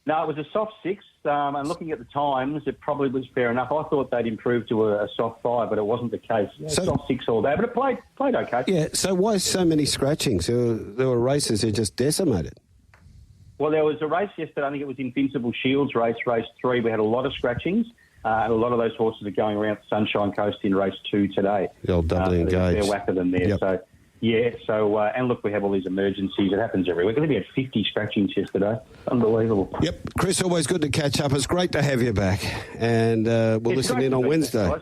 No, it was a soft 6, and looking at the times, it probably was fair enough. I thought they'd improved to a soft 5, but it wasn't the case. So, soft 6 all day, but it played okay. Yeah, so why so many scratchings? There were races that just decimated. Well, there was a race yesterday, I think it was Invincible Shields race 3. We had a lot of scratchings. And a lot of those horses are going around the Sunshine Coast in race 2 today. The old doubly engaged. They're whacker than there. Yep. So Yeah, so, and look, we have all these emergencies. It happens every week. I think we had 50 scratchings yesterday. Unbelievable. Yep. Chris, always good to catch up. It's great to have you back. And we'll listen in on Wednesday. Guys.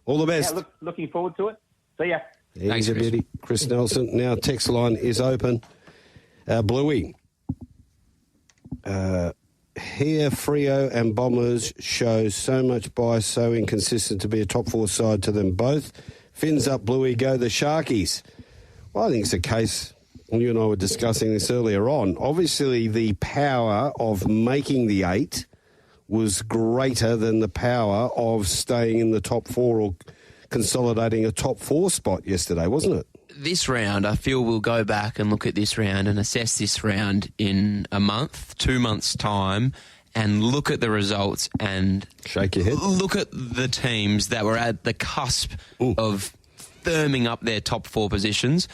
All the best. Yeah, looking forward to it. See ya. Thanks, Chris. Chris Nelson. Now, text line is open. Bluey. Here, Freo and Bombers show so much bias, so inconsistent to be a top 4 side to them both. Fins up, Bluey, go the Sharkies. Well, I think it's a case, and you and I were discussing this earlier on. Obviously, the power of making the 8 was greater than the power of staying in the top 4 or consolidating a top 4 spot yesterday, wasn't it? This round, I feel we'll go back and look at this round and assess this round in a month, 2 months' time, and look at the results and shake your head. Look at the teams that were at the cusp of firming up their top 4 positions.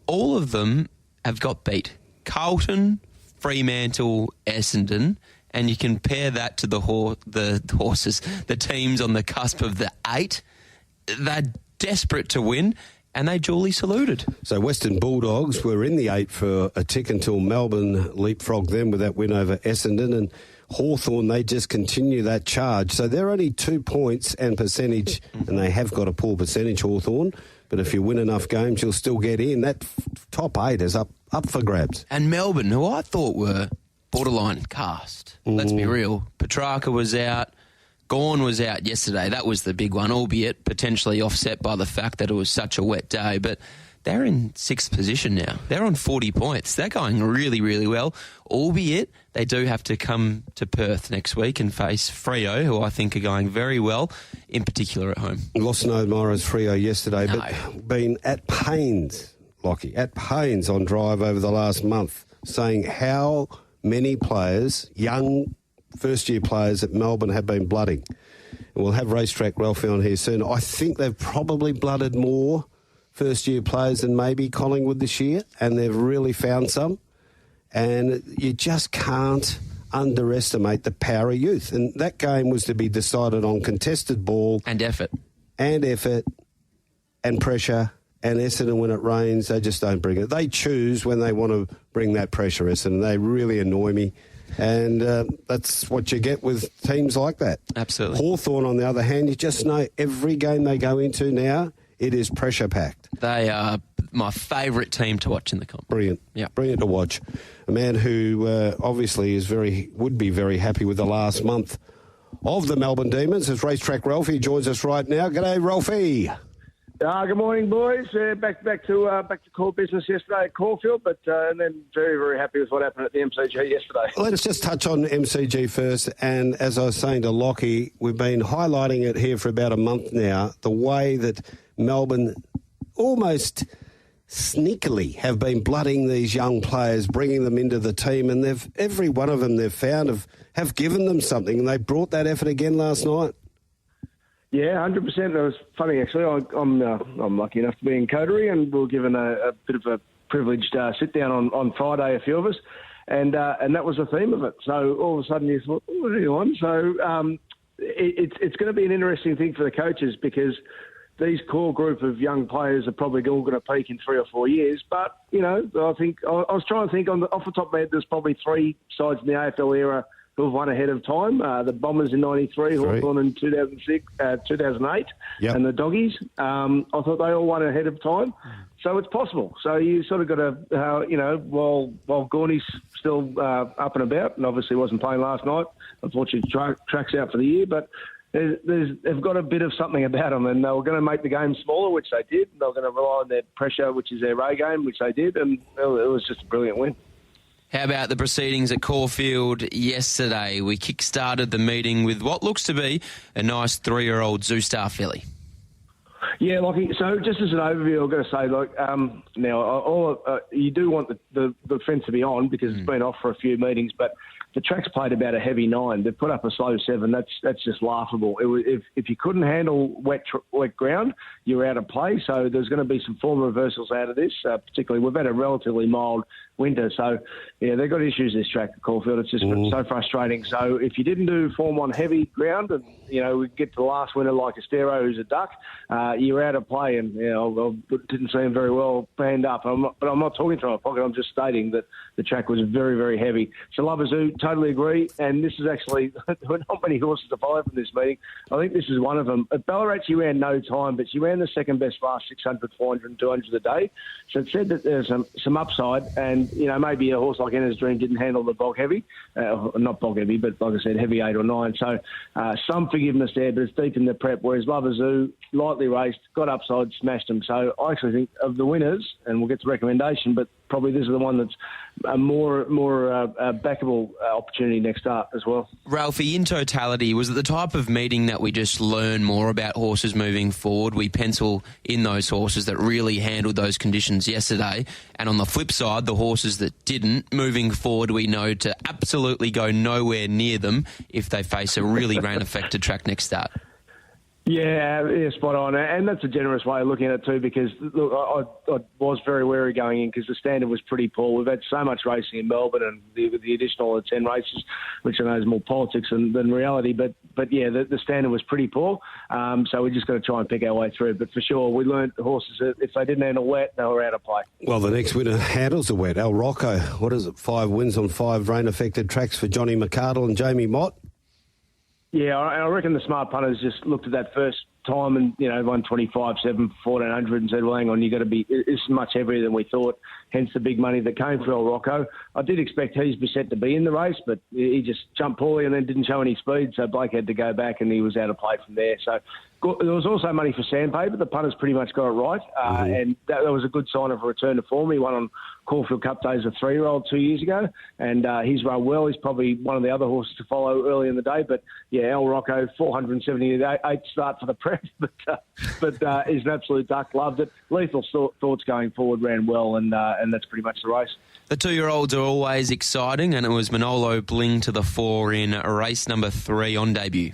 All of them have got beat. Carlton, Fremantle, Essendon, and you compare that to the horses, the teams on the cusp of the 8. They're desperate to win, and they duly saluted. So Western Bulldogs were in the 8 for a tick until Melbourne leapfrogged them with that win over Essendon, and Hawthorn, they just continue that charge. So they're only 2 points and percentage, and they have got a poor percentage, Hawthorn, but if you win enough games, you'll still get in. That top 8 is up for grabs. And Melbourne, who I thought were borderline cast. Let's be real. Petrarca was out. Gawn was out yesterday. That was the big one, albeit potentially offset by the fact that it was such a wet day. But they're in 6th position now. They're on 40 points. They're going really, really well, albeit they do have to come to Perth next week and face Freo, who I think are going very well, in particular at home. Lost no admirers Freo yesterday, but been at pains, Lochie, at pains on Drive over the last month, saying how many players, young first-year players at Melbourne have been blooding. And we'll have Racetrack Ralphy on here soon. I think they've probably blooded more first-year players than maybe Collingwood this year, and they've really found some. And you just can't underestimate the power of youth. And that game was to be decided on contested ball. And effort. And pressure. And Essendon, when it rains, they just don't bring it. They choose when they want to bring that pressure, Essendon. They really annoy me. And that's what you get with teams like that. Absolutely. Hawthorn, on the other hand, you just know every game they go into now, it is pressure-packed. They are my favourite team to watch in the comp. Brilliant. Yeah. Brilliant to watch. A man who obviously would be very happy with the last month of the Melbourne Demons, as Racetrack Ralphy joins us right now. G'day, Ralphie. Good morning, boys. Back to core business yesterday at Caulfield, but and then very, very happy with what happened at the MCG yesterday. Let's just touch on MCG first. And as I was saying to Lochie, we've been highlighting it here for about a month now, the way that Melbourne almost sneakily have been blooding these young players, bringing them into the team, and every one of them they've found have given them something, and they brought that effort again last night. Yeah, 100%. It was funny, actually. I'm lucky enough to be in Coterie, and we were given a bit of a privileged sit-down on Friday, a few of us, and that was the theme of it. So all of a sudden you thought, what are you on? So it's going to be an interesting thing for the coaches, because these core group of young players are probably all going to peak in 3 or 4 years. But, you know, I was trying to think off the top of my head, there's probably 3 sides in the AFL era who have won ahead of time. The Bombers in 93, Hawthorn in 2008, yep. And the Doggies. I thought they all won ahead of time. So it's possible. So you sort of got to, while Gorney's still up and about, and obviously wasn't playing last night, unfortunately track's out for the year, but they've got a bit of something about them, and they were going to make the game smaller, which they did. They were going to rely on their pressure, which is their A game, which they did, and it was just a brilliant win. How about the proceedings at Caulfield yesterday? We kick-started the meeting with what looks to be a nice 3-year-old Zoustar filly. Yeah, Lockie. So just as an overview, I've got to say, now, you do want the fence to be on because it's been off for a few meetings, but the track's played about a heavy 9. They've put up a slow 7. That's just laughable. If you couldn't handle wet ground, you're out of play. So there's going to be some form reversals out of this. Particularly, we've had a relatively mild winter, so yeah, they've got issues this track at Caulfield. It's just so frustrating. So if you didn't do Form 1 heavy ground, and we get to the last winner like Estero, who's a duck, you're out of play, and I didn't see him very well planned up. But I'm not talking from my pocket. I'm just stating that the track was very, very heavy. So Lovers Zoo, totally agree. And this is actually there were not many horses to follow from this meeting. I think this is one of them. At Ballarat, she ran no time, but she ran the second best fast 600, 400, and 200 a day. So it said that there's some upside, and maybe a horse like Enna's Dream didn't handle the bog heavy, not bog heavy, but like I said, heavy 8 or 9. So some forgiveness there, but it's deep in the prep. Whereas Lovers Zoo, lightly raced, got upside, smashed them. So I actually think of the winners, and we'll get to recommendation, but probably this is the one that's a more backable opportunity next up as well. Ralphie, in totality, was it the type of meeting that we just learn more about horses moving forward? We pencil in those horses that really handled those conditions yesterday, and on the flip side, the horses that didn't, moving forward, we know to absolutely go nowhere near them if they face a really rain-affected track next start. Yeah, spot on. And that's a generous way of looking at it too, because, look, I was very wary going in because the standard was pretty poor. We've had so much racing in Melbourne, and the additional 10 races, which I know is more politics than reality. But yeah, the standard was pretty poor. So we just got to try and pick our way through. But for sure, we learned the horses, if they didn't handle wet, they were out of play. Well, the next winner handles the wet. El Rocco, what is it, 5 wins on 5 rain-affected tracks for Johnny McArdle and Jamie Mott? Yeah, I reckon the smart punters just looked at that first time and, won 25-7 for 1,400 and said, well, hang on, you've got to be, it's much heavier than we thought, hence the big money that came for El Rocco. I did expect He's Beset to be in the race, but he just jumped poorly and then didn't show any speed, so Blake had to go back and he was out of play from there. So there was also money for Sandpaper. The punters pretty much got it right, and that was a good sign of a return to form. He won on Caulfield Cup Days, a 3-year-old 2 years ago, and he's run well. He's probably one of the other horses to follow early in the day, but yeah, El Rocco, 478 start for the prep, but he's an absolute duck. Loved it. Lethal Thoughts going forward ran well, and that's pretty much the race. The 2-year-olds are always exciting, and it was Manolo Bling to the fore in race number 3 on debut.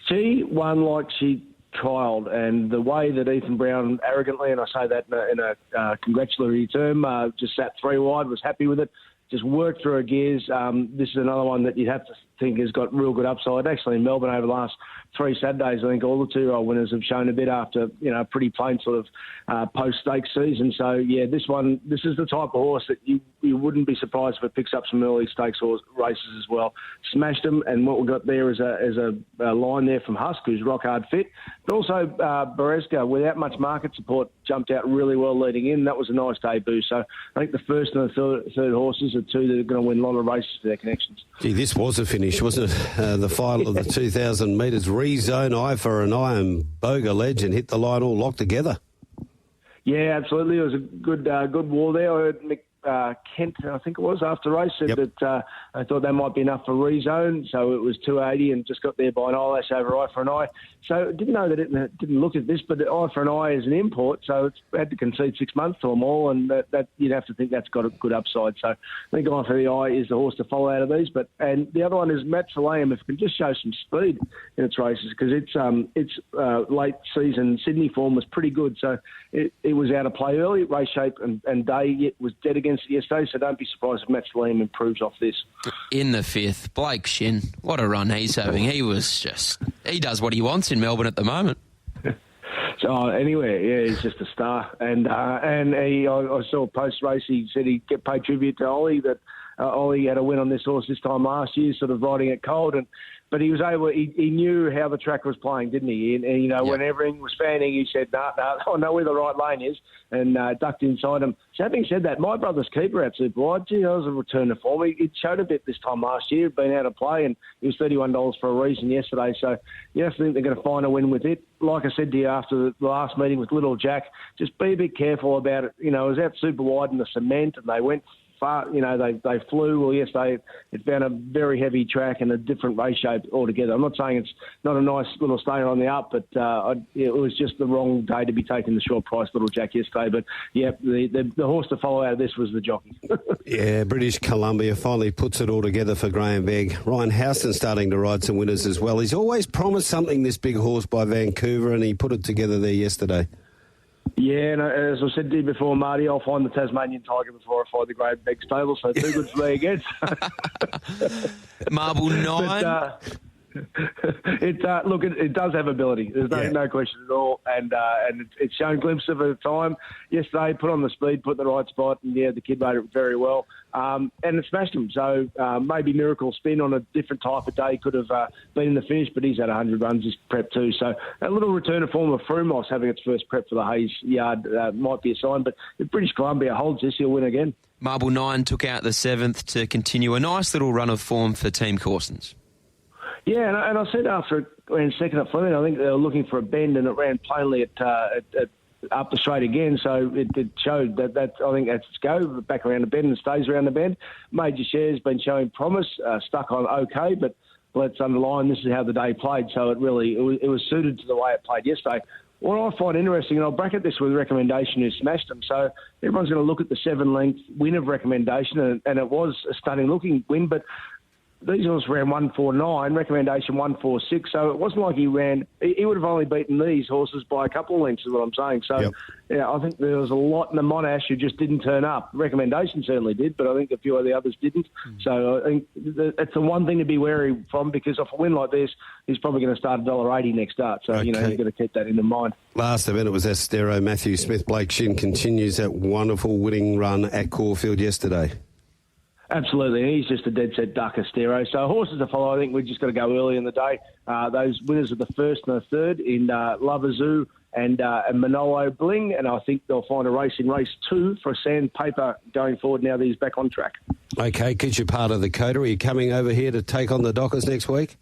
She won like she trialled, and the way that Ethan Brown arrogantly, and I say that in a congratulatory term, just sat 3 wide, was happy with it, just worked through her gears. This is another one that you'd have to think has got real good upside. Actually, in Melbourne over the last 3 Saturdays, I think all the 2-year-old winners have shown a bit after, a pretty plain sort of post-stakes season. So, yeah, this is the type of horse that you wouldn't be surprised if it picks up some early stakes races as well. Smashed them, and what we've got there is a line there from Husk, who's rock hard fit. But also Bereska, without much market support, jumped out really well leading in. That was a nice debut. So I think the first and the third horses are 2 that are going to win a lot of races for their connections. Gee, this was a finish, wasn't it? The final of the 2,000 metres. Rezone, eye for an eye, and Boga Ledge, and hit the line all locked together. Yeah, absolutely. It was a good war there. I heard Mick Kent, I think it was, after race, said that I thought that might be enough for Rezone, so it was 280 and just got there by an eyelash over eye for an eye. So didn't know that it didn't look at this, but eye for an eye is an import, so it's had to concede 6 months to them all, and that you'd have to think that's got a good upside. So I think eye for the eye is the horse to follow out of these. And the other one is Matt Verlaine, if it can just show some speed in its races, because its late season Sydney form was pretty good, so it was out of play early, race shape and day, it was dead against it yesterday, so don't be surprised if Matt Verlaine improves off this. In the 5th, Blake Shin, what a run he's having. He does what he wants in Melbourne at the moment. So anyway, yeah, he's just a star. And I saw post-race, he said he'd paid tribute to Ollie, that Ollie had a win on this horse this time last year, sort of riding it cold, but he was able. He knew how the track was playing, didn't he? And when everything was fanning, he said, "No, I know where the right lane is," and ducked inside him. So having said that, my brother's keeper out super wide. Gee, that was a return to form. He showed a bit this time last year, been out of play, and he was $31 for a reason yesterday. So you have to think they're going to find a win with it. Like I said to you after the last meeting with Little Jack, just be a bit careful about it. It was out super wide in the cement, and they went far, they flew. Well, yes, it found a very heavy track and a different race shape altogether. I'm not saying it's not a nice little stayer on the up, but it was just the wrong day to be taking the short price Little Jack yesterday. But yeah, the horse to follow out of this was the jockey. Yeah, British Columbia finally puts it all together for Graham Begg. Ryan Houston starting to ride some winners as well. He's always promised something, this big horse by Vancouver, and he put it together there yesterday. Yeah, and as I said to you before, Marty, I'll find the Tasmanian Tiger before I find the Graham Begg stable, so too good for me again. Marble 9. It does have ability. There's no question at all, and it's shown glimpses of it at time. Yesterday, put on the speed, put in the right spot, and the kid made it very well, and it smashed him. So maybe Miracle Spin on a different type of day could have been in the finish, but he's had 100 runs this prep too. So a little return of form of Frumos having its first prep for the Hayes yard might be a sign, but if British Columbia holds this, he'll win again. Marble 9 took out the 7th to continue a nice little run of form for Team Corsons. Yeah, and I said after it ran second at Fleming, I think they were looking for a bend, and it ran plainly at up the straight again. So it showed that I think that's its go, back around the bend and stays around the bend. Major Share's been showing promise, stuck on okay, but let's underline this is how the day played. So it was suited to the way it played yesterday. What I find interesting, and I'll bracket this with recommendation, who smashed them. So everyone's going to look at the 7-length win of recommendation, and it was a stunning looking win, but these horses ran 149, recommendation 146, so it wasn't like he would have only beaten these horses by a couple of lengths, is what I'm saying. So, yeah, I think there was a lot in the Monash who just didn't turn up. Recommendation certainly did, but I think a few of the others didn't. So I think it's the one thing to be wary from, because off a win like this, he's probably going to start $1.80 next start. So, you've got to keep that in mind. Last event, it was Estero. Matthew Smith, Blake Shin continues that wonderful winning run at Caulfield yesterday. Absolutely, he's just a dead-set duck, Estero. So horses to follow, I think we've just got to go early in the day. Those winners of the first and the third in Lavazoo and Manolo Bling, and I think they'll find a race in race 2 for Sandpaper going forward now that he's back on track. Okay, because you're part of the coda, are you coming over here to take on the Dockers next week?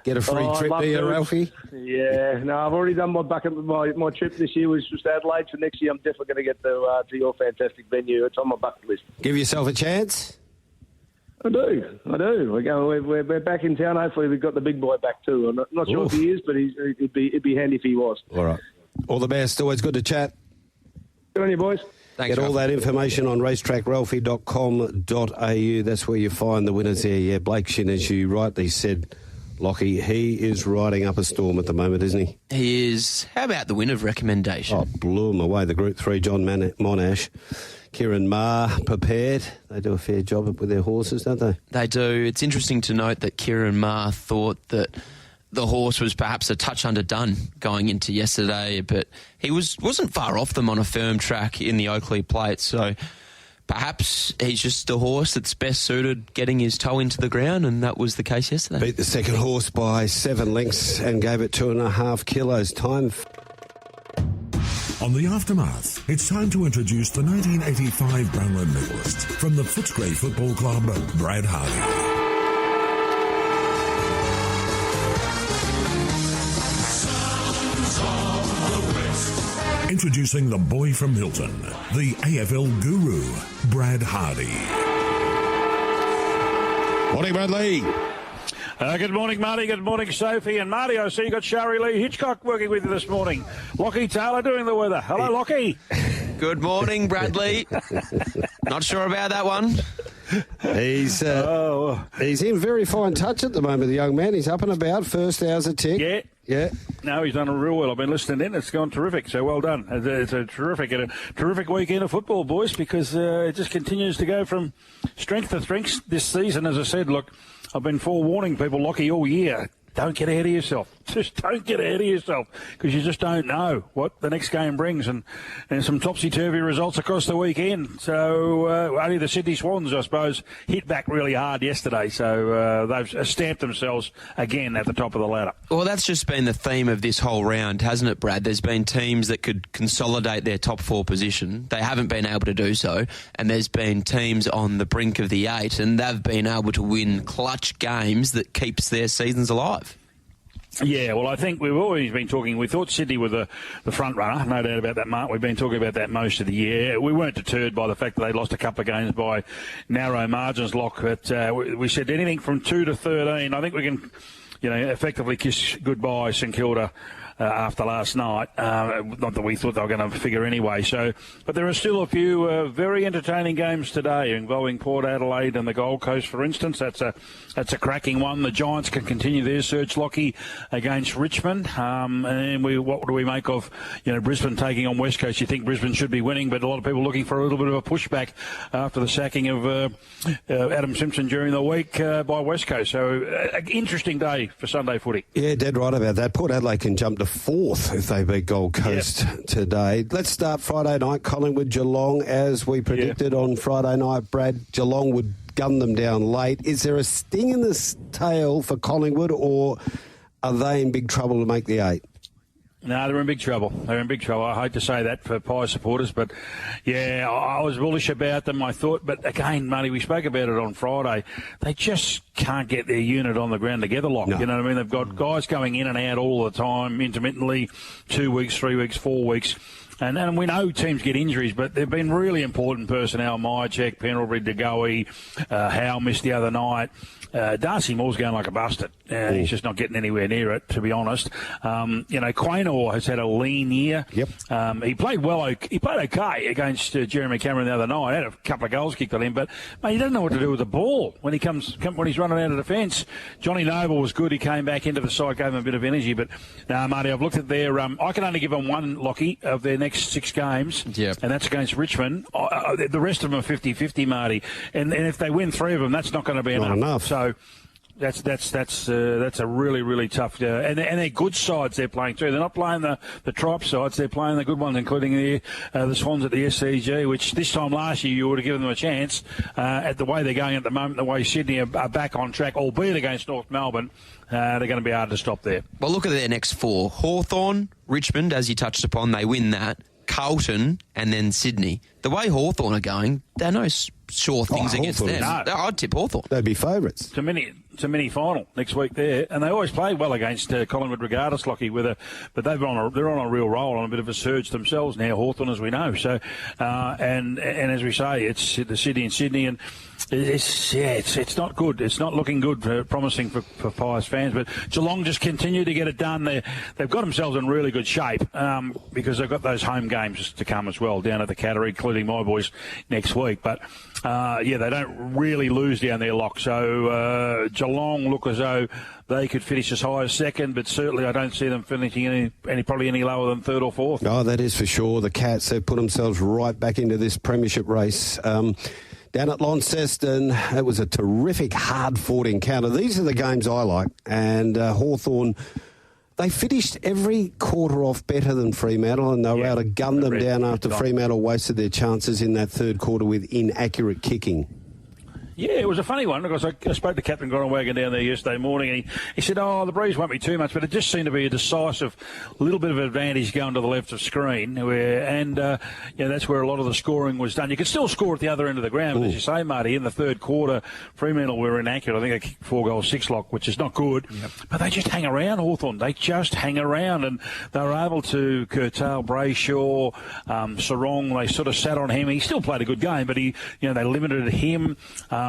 Get a free trip here, Ralphie? Yeah, no, I've already done my bucket. My trip this year was just Adelaide, so next year I'm definitely going to get to your fantastic venue. It's on my bucket list. Give yourself a chance? I do. We're back in town. Hopefully, we've got the big boy back too. I'm not sure if he is, but it'd be handy if he was. All right. All the best. Always good to chat. Good on you, boys. Thanks, Get all that information on racetrackralphy.com.au. That's where you find the winners there. Yeah, Blake Shin, as you rightly said, Lochie, he is riding up a storm at the moment, isn't he? He is. How about the win of recommendation? Oh, blew him away. The Group 3, John Monash. Kieran Maher prepared. They do a fair job with their horses, don't they? They do. It's interesting to note that Kieran Maher thought that the horse was perhaps a touch underdone going into yesterday, but he wasn't far off them on a firm track in the Oakley Plate, so perhaps he's just a horse that's best suited getting his toe into the ground, and that was the case yesterday. Beat the second horse by 7 lengths and gave it 2.5 kilos. Time. On the Aftermath, it's time to introduce the 1985 Brownlow medalist from the Footscray Football Club, Brad Hardie. Introducing the boy from Hilton, the AFL guru, Brad Hardie. Morning, Bradley. Good morning, Marty. Good morning, Sophie. And Marty, I see you got Shari Lee Hitchcock working with you this morning. Lochie Taylor doing the weather. Hello, Lochie. Good morning, Bradley. Not sure about that one. He's in very fine touch at the moment, the young man. He's up and about. First hour's a tick. Yeah. No, he's done it real well. I've been listening in. It's gone terrific. So well done. It's a terrific weekend of football, boys, because it just continues to go from strength to strength this season. As I said, look, I've been forewarning people, Lochie, all year. Don't get ahead of yourself. Just don't get ahead of yourself, because you just don't know what the next game brings, and some topsy-turvy results across the weekend. So only the Sydney Swans, I suppose, hit back really hard yesterday. So they've stamped themselves again at the top of the ladder. Well, that's just been the theme of this whole round, hasn't it, Brad? There's been teams that could consolidate their top 4 position. They haven't been able to do so. And there's been teams on the brink of the 8, and they've been able to win clutch games that keeps their seasons alive. Yeah, well, I think we've always been talking. We thought Sydney were the front runner, no doubt about that, Mark. We've been talking about that most of the year. We weren't deterred by the fact that they lost a couple of games by narrow margins, Lock. But we said anything from 2 to 13. I think we can, effectively kiss goodbye St Kilda after last night. Not that we thought they were going to figure anyway. But there are still a few very entertaining games today involving Port Adelaide and the Gold Coast, for instance. That's a cracking one. The Giants can continue their search, Lochie, against Richmond. And what do we make of Brisbane taking on West Coast? You think Brisbane should be winning, but a lot of people looking for a little bit of a pushback after the sacking of Adam Simpson during the week by West Coast. So an interesting day for Sunday footy. Yeah, dead right about that. Port Adelaide can jump to 4th if they beat Gold Coast today. Let's start Friday night. Collingwood Geelong, as we predicted on Friday night, Brad. Geelong would gun them down late. Is there a sting in the tail for Collingwood, or are they in big trouble to make the 8? No, they're in big trouble. I hate to say that for Pie supporters, but yeah, I was bullish about them, I thought. But again, Marty, we spoke about it on Friday. They just can't get their unit on the ground together, Lock. No. You know what I mean? They've got guys going in and out all the time, intermittently, 2 weeks, 3 weeks, 4 weeks. And we know teams get injuries, but they've been really important personnel. Myercheck, Pendlebury, DeGoey, Howe missed the other night. Darcy Moore's going like a bastard. He's just not getting anywhere near it, to be honest. Quaynor has had a lean year. Yep. He played well. He played okay against Jeremy Cameron the other night. Had a couple of goals kicked on him, but he doesn't know what to do with the ball when he's running out of defence. Johnny Noble was good. He came back into the side, gave him a bit of energy. But Marty, I've looked at their. I can only give them one, Lochie, of their next 6 games, and that's against Richmond. The rest of them are 50-50, Marty. And if they win 3 of them, that's not going to be enough. So that's a really, really tough. And they're good sides they're playing too. They're not playing the tripe sides. They're playing the good ones, including the Swans at the SCG, which this time last year you would have given them a chance. At the way they're going at the moment, the way Sydney are back on track, albeit against North Melbourne, they're going to be hard to stop there. Well, look at their next 4. Hawthorn, Richmond, as you touched upon, they win that. Carlton and then Sydney. The way Hawthorn are going, there are no sure things against them. No. I'd tip Hawthorn. They'd be favourites. It's a mini final next week there, and they always play well against Collingwood, regardless, Lochie. But they're on a real roll, on a bit of a surge themselves now. Hawthorn, as we know. So, and as we say, it's the City and Sydney, and it's not good. It's not looking good, promising for Pies fans. But Geelong just continue to get it done. They've got themselves in really good shape because they've got those home games to come as well down at the Cattery, including my boys next week. But they don't really lose down there, Lock. So Geelong look as though they could finish as high as 2nd, but certainly I don't see them finishing probably any lower than 3rd or 4th. Oh, that is for sure. The Cats have put themselves right back into this premiership race. Down at Launceston, it was a terrific, hard-fought encounter. These are the games I like. And Hawthorn, they finished every quarter off better than Fremantle, and they were able to gun them down after Fremantle wasted their chances in that 3rd quarter with inaccurate kicking. Yeah, it was a funny one because I spoke to Captain Gronwagon down there yesterday morning, and he said, the breeze won't be too much, but it just seemed to be a decisive little bit of advantage going to the left of screen, that's where a lot of the scoring was done. You could still score at the other end of the ground, but as you say, Marty, in the 3rd quarter, Fremantle were inaccurate. I think they kicked 4 goals, 6, Lock, which is not good, but they just hang around, Hawthorn. They just hang around, and they were able to curtail Brayshaw, Sarong. They sort of sat on him. He still played a good game, but they limited him.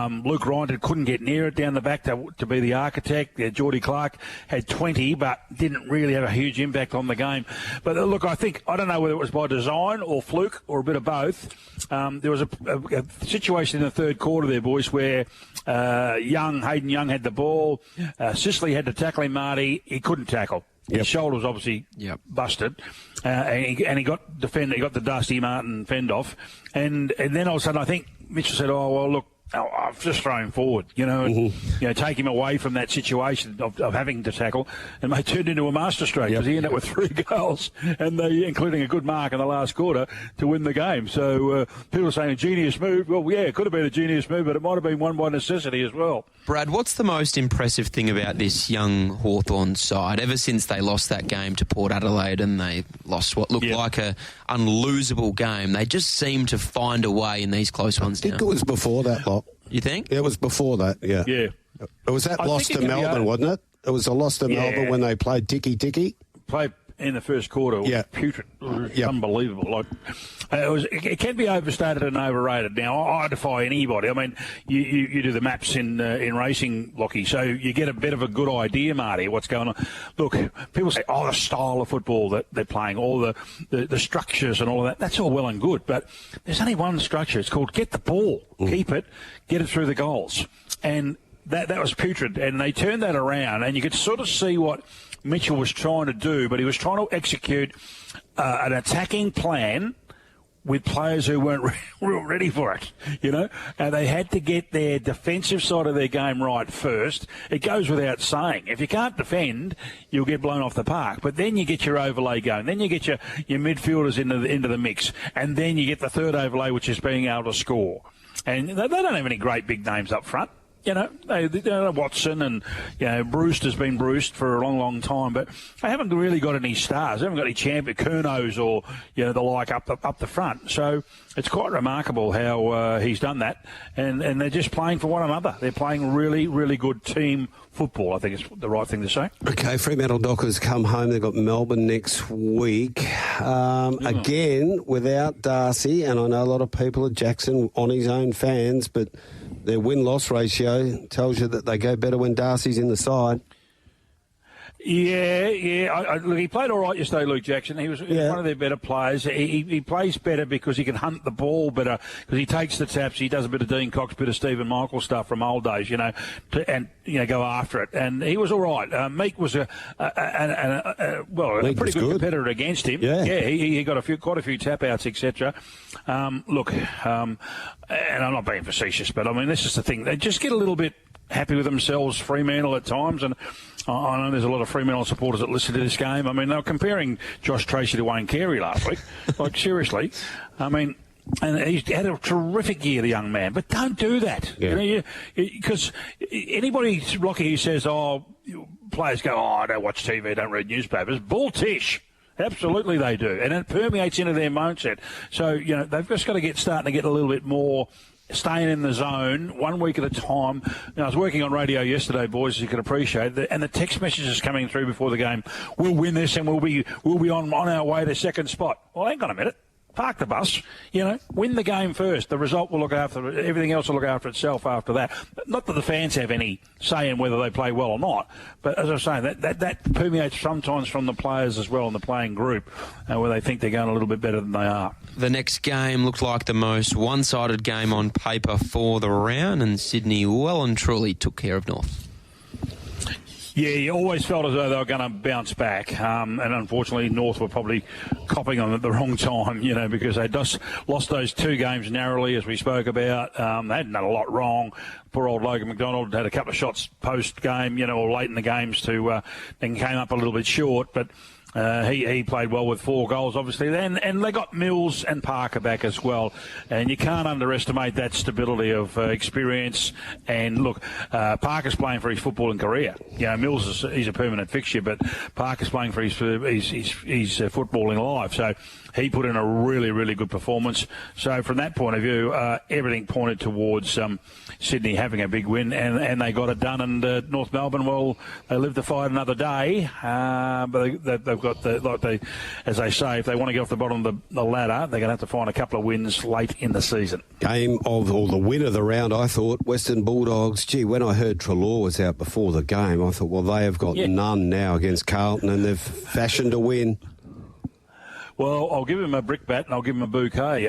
Luke Ryan couldn't get near it down the back to be the architect. Geordie Clark had 20, but didn't really have a huge impact on the game. But look, I don't know whether it was by design or fluke or a bit of both. There was a situation in the 3rd quarter there, boys, where Hayden Young had the ball. Sicily had to tackle him, Marty. He couldn't tackle. His shoulder was obviously busted, and he got defended. He got the Dusty Martin fend off, and then all of a sudden I think Mitchell said, look, I've just thrown forward, take him away from that situation of having to tackle, and they turned into a masterstroke because he ended up with 3 goals, and including a good mark in the last quarter to win the game. So people are saying a genius move. Well, yeah, it could have been a genius move, but it might have been one by necessity as well. Brad, what's the most impressive thing about this young Hawthorn side? Ever since they lost that game to Port Adelaide and they lost what looked like a unlosable game, they just seem to find a way in these close ones now. I think it was before that, Lot. You think? Yeah, it was before that, yeah. Yeah. It was that loss to Melbourne, wasn't it? It was a loss to Melbourne when they played tiki-tiki. Played in the first quarter. It was putrid. It was unbelievable. Like, it can be overstated and overrated. Now, I defy anybody. I mean, you do the maps in racing, Lochie, so you get a bit of a good idea, Marty, what's going on. Look, people say, the style of football that they're playing, all the structures and all of that, that's all well and good, but there's only one structure. It's called get the ball, keep it, get it through the goals. And that was putrid, and they turned that around, and you could sort of see what Mitchell was trying to do, but he was trying to execute an attacking plan with players who weren't ready for it, and they had to get their defensive side of their game right first. It goes without saying. If you can't defend, you'll get blown off the park, but then you get your overlay going, then you get your midfielders into the mix, and then you get the third overlay, which is being able to score. And they don't have any great big names up front. Watson and, Bruce has been Bruce for a long, long time, but they haven't really got any stars. They haven't got any champion Kernos or, the like up the front. So it's quite remarkable how he's done that. And they're just playing for one another. They're playing really, really good team football, I think is the right thing to say. Okay, Fremantle Dockers come home. They've got Melbourne next week. Again, without Darcy, and I know a lot of people at Jackson on his own fans, but their win-loss ratio tells you that they go better when Darcy's in the side. Yeah. Look, he played all right yesterday, Luke Jackson. He was one of their better players. He plays better because he can hunt the ball better, because he takes the taps. He does a bit of Dean Cox, bit of Stephen Michael stuff from old days, go after it. And he was all right. Meek was a pretty good competitor against him. Yeah, he got quite a few tap outs, etc. And I'm not being facetious, but I mean, this is the thing. They just get a little bit happy with themselves, Fremantle at times, and I know there's a lot of Fremantle supporters that listen to this game. I mean, they were comparing Josh Tracy to Wayne Carey last week. Like, seriously. I mean, and he's had a terrific year, the young man. But don't do that. Because anybody, Lochie, who says, players go, I don't watch TV, don't read newspapers. Bull tish. Absolutely they do. And it permeates into their mindset. So, they've just got to starting to get a little bit more staying in the zone 1 week at a time. I was working on radio yesterday, boys, as you can appreciate, and the text messages coming through before the game, we'll win this and we'll be on our way to second spot. Well, hang on a minute. Park the bus, win the game first. The result will look after it. Everything else will look after itself after that. Not that the fans have any say in whether they play well or not, but as I was saying, that permeates sometimes from the players as well in the playing group, where they think they're going a little bit better than they are. The next game looked like the most one-sided game on paper for the round, and Sydney well and truly took care of North. Yeah, you always felt as though they were going to bounce back, and unfortunately North were probably copping them at the wrong time, because they just lost those two games narrowly, as we spoke about. They hadn't done a lot wrong. Poor old Logan McDonald had a couple of shots post-game, or late in the games then came up a little bit short, but he played well with 4 goals, obviously, and they got Mills and Parker back as well. And you can't underestimate that stability of experience. And look, Parker's playing for his footballing career. Mills he's a permanent fixture, but Parker's playing for his footballing life. So he put in a really, really good performance. So from that point of view, everything pointed towards Sydney having a big win, and they got it done. And North Melbourne, well, they live to fight another day, but they've got as they say, if they want to get off the bottom of the ladder, they're going to have to find a couple of wins late in the season. The win of the round, I thought, Western Bulldogs. Gee, when I heard Treloar was out before the game, I thought, well, they have got none now against Carlton, and they've fashioned a win. Well, I'll give him a brickbat and I'll give him a bouquet.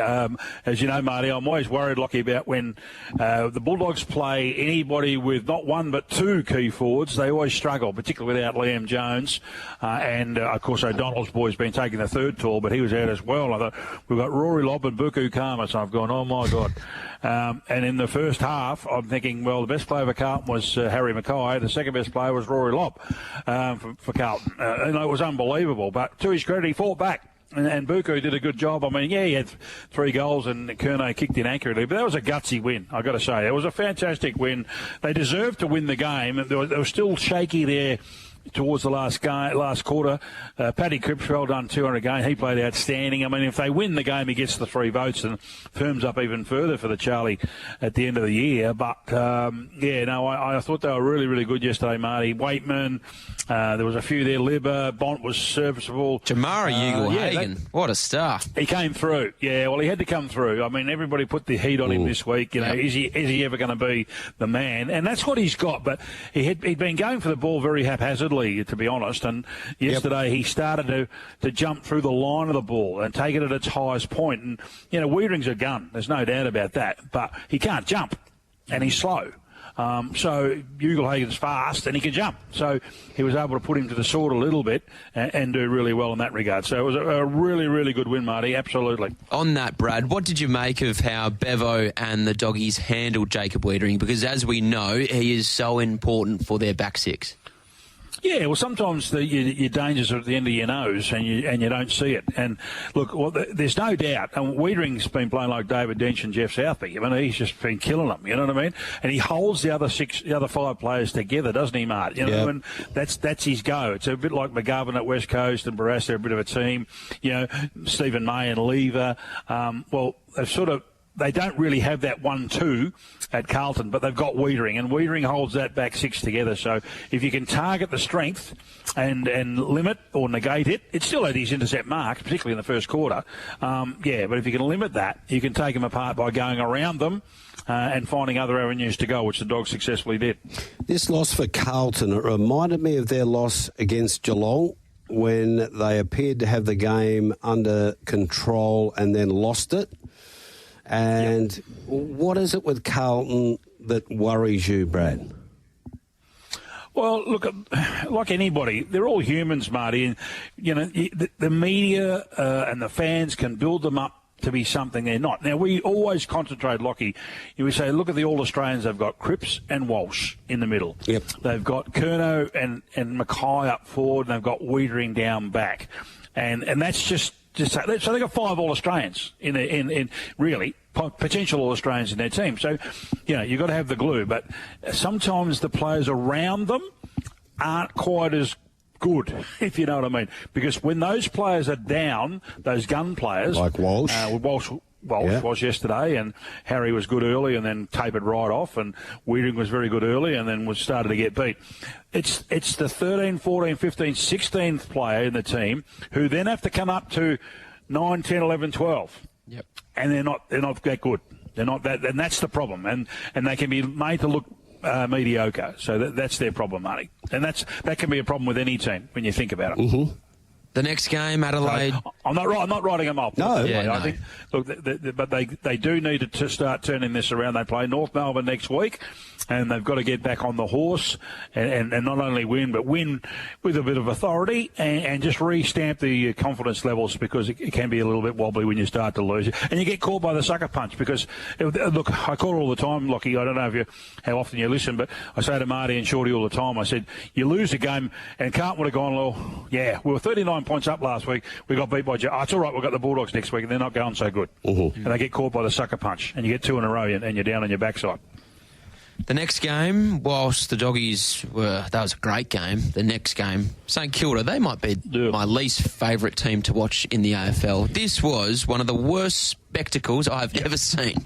As you know, Marty, I'm always worried, Lochie, about when the Bulldogs play anybody with not one but 2 key forwards. They always struggle, particularly without Liam Jones. Of course, O'Donnell's boy's been taking the 3rd tour, but he was out as well. I thought, we've got Rory Lobb and Buku Kama, so I've gone, oh, my God. And in the first half, I'm thinking, well, the best player for Carlton was Harry Mackay. The second best player was Rory Lobb for Carlton. It was unbelievable. But to his credit, he fought back. And Buku did a good job. I mean, he had 3 goals and Curnow kicked in accurately, but that was a gutsy win, I've got to say. It was a fantastic win. They deserved to win the game. They were still shaky there towards the last quarter. Paddy Cripps, well done, 200 again. He played outstanding. I mean, if they win the game, he gets the 3 votes and firms up even further for the Charlie at the end of the year. But, I thought they were really, really good yesterday, Marty. Waitman, there was a few there. Libber, Bont was serviceable. Jamara Ugle-Hagan, what a star. He came through. Yeah, well, he had to come through. I mean, everybody put the heat on him this week. Is he ever going to be the man? And that's what he's got. But he'd been going for the ball very haphazardly, to be honest. And yesterday he started to jump through the line of the ball and take it at its highest point. And, Wiedering's a gun. There's no doubt about that. But he can't jump, and he's slow. So Ugle-Hagan's fast and he can jump. So he was able to put him to the sword a little bit and do really well in that regard. So it was a really, really good win, Marty. Absolutely. On that, Brad, what did you make of how Bevo and the Doggies handled Jacob Wiedering? Because as we know, he is so important for their back six. Yeah, well, sometimes your dangers are at the end of your nose and you don't see it. And look, there's no doubt. And Wiedering's been playing like David Dench and Jeff Southby. I mean, he's just been killing them. You know what I mean? And he holds the other 5 players together, doesn't he, Mart? You know, and that's his go. It's a bit like McGovern at West Coast and Barras. They're a bit of a team. Stephen May and Lever. They don't really have that 1-2 at Carlton, but they've got Wiedering, and Wiedering holds that back six together. So if you can target the strength and limit or negate it, it's still at his intercept mark, particularly in the first quarter. But if you can limit that, you can take them apart by going around them and finding other avenues to go, which the Dogs successfully did. This loss for Carlton, it reminded me of their loss against Geelong, when they appeared to have the game under control and then lost it. And what is it with Carlton that worries you, Brad? Well, look, like anybody, they're all humans, Marty. And, the media and the fans can build them up to be something they're not. Now, we always concentrate, Lochie. We say, look at the All-Australians. They've got Cripps and Walsh in the middle. Yep. They've got Curnow and Mackay up forward, and they've got Wiedering down back. And that's just so they've got 5 All-Australians in really potential All-Australians in their team. So, you've got to have the glue. But sometimes the players around them aren't quite as good, if you know what I mean. Because when those players are down, those gun players... Like Walsh. Walsh was yesterday, and Harry was good early and then tapered right off, and Wiedering was very good early and then was started to get beat. It's the 13, 14, 15, 16th player in the team who then have to come up to 9, 10, 11, 12. Yep. And they're not that good. They're not that, and that's the problem. And they can be made to look mediocre. So that's their problem, Marty. And that can be a problem with any team when you think about it. Mm-hmm. The next game, Adelaide. I'm not writing them off. No. I think. Look, but they do need to start turning this around. They play North Melbourne next week, and they've got to get back on the horse and not only win, but win with a bit of authority and just re-stamp the confidence levels, because it can be a little bit wobbly when you start to lose. And you get caught by the sucker punch because, look, I call it all the time, Lochie. I don't know how often you listen, but I say to Marty and Shorty all the time, I said, you lose a game, and Carlton would have gone, well, yeah, we were 39 points up last week. We got beat by it's all right, we've got the Bulldogs next week, and they're not going so good. Mm-hmm. And they get caught by the sucker punch, and you get 2 in a row, and you're down on your backside. The next game, whilst the Doggies that was a great game, the next game, St Kilda, they might be my least favourite team to watch in the AFL. This was one of the worst spectacles I've ever seen.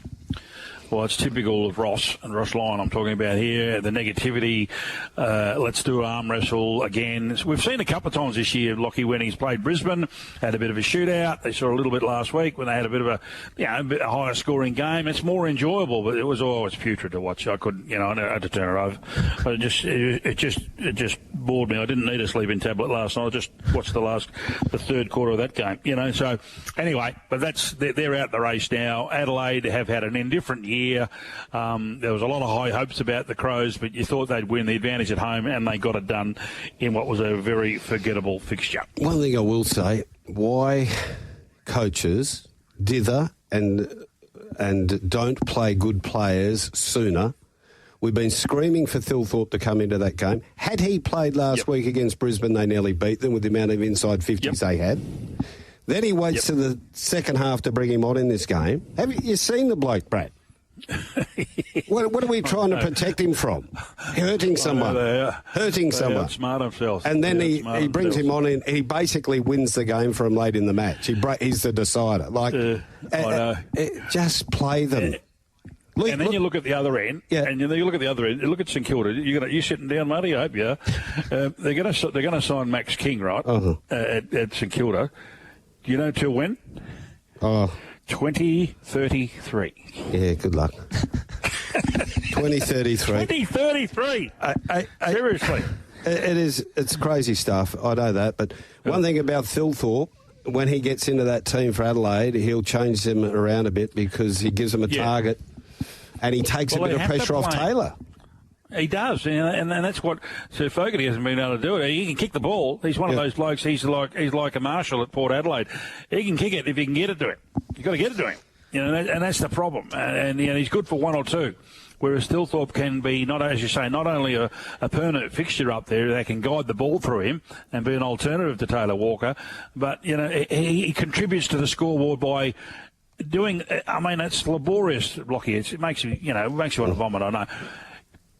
Well, it's typical of Ross and Ross Lyon I'm talking about here. The negativity, let's do arm wrestle again. We've seen a couple of times this year, Lochie, when he's played Brisbane, had a bit of a shootout. They saw a little bit last week when they had a bit of a higher scoring game. It's more enjoyable, but it was always putrid to watch. I couldn't, I had to turn it over. But it just bored me. I didn't need a sleeping tablet last night. I just watched the third quarter of that game, So anyway, but they're out the race now. Adelaide have had an indifferent year. There was a lot of high hopes about the Crows, but you thought they'd win the advantage at home, and they got it done in what was a very forgettable fixture. One thing I will say, why coaches dither and don't play good players sooner. We've been screaming for Thilthorpe to come into that game. Had he played last week against Brisbane, they nearly beat them with the amount of inside 50s they had. Then he waits to the second half to bring him on in this game. Have you seen the bloke, Brad? What are we trying to protect him from? Hurting someone. Hurting someone. Outsmart themselves. And then he brings him on and he basically wins the game for him late in the match. He's the decider. Just play them. And then you look at the other end, and you look at the other end. Look at St Kilda. You're sitting down, Marty. I hope you are. They're going to sign Max King, right? At St Kilda. Do you know till when? 2033. Yeah, good luck. 2033. 2033. Seriously. It's crazy stuff. I know that. But one thing about Thilthorpe, when he gets into that team for Adelaide, he'll change them around a bit because he gives them a target and he takes a bit of pressure off Taylor. He does, and that's what Sir Fogarty hasn't been able to do. He can kick the ball. He's one of those blokes. He's like a Marshall at Port Adelaide. He can kick it if you can get it to him. You've got to get it to him, and that's the problem. And he's good for one or two. Whereas Thilthorpe can be, not as you say, not only a permanent fixture up there that can guide the ball through him and be an alternative to Taylor Walker, but he contributes to the scoreboard by doing. I mean, it's laborious, Lochie. It makes you want to vomit. I know.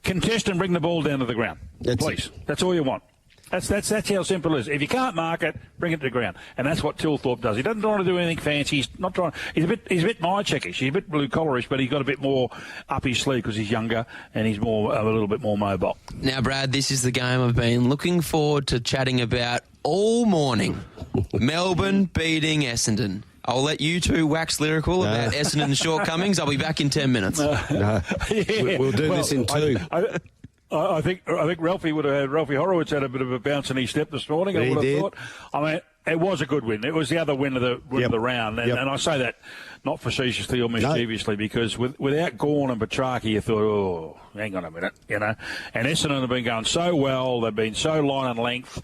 Contest and bring the ball down to the ground, please. That's all you want. That's how simple it is. If you can't mark it, bring it to the ground, and that's what Thilthorpe does. He doesn't want to do anything fancy. He's not trying. He's a bit my-checkish. He's a bit blue-collarish, but he's got a bit more up his sleeve because he's younger and he's a little bit more mobile. Now, Brad, this is the game I've been looking forward to chatting about all morning. Melbourne beating Essendon. I'll let you two wax lyrical about Essendon's shortcomings. I'll be back in 10 minutes. We'll do this in two. I think Ralphy Horowitz had a bit of a bounce in his step this morning. I would have thought. I mean, it was a good win. It was the other win of the round, and I say that not facetiously or mischievously because without Gawn and Petrarca, you thought, hang on a minute, and Essendon have been going so well. They've been so line and length,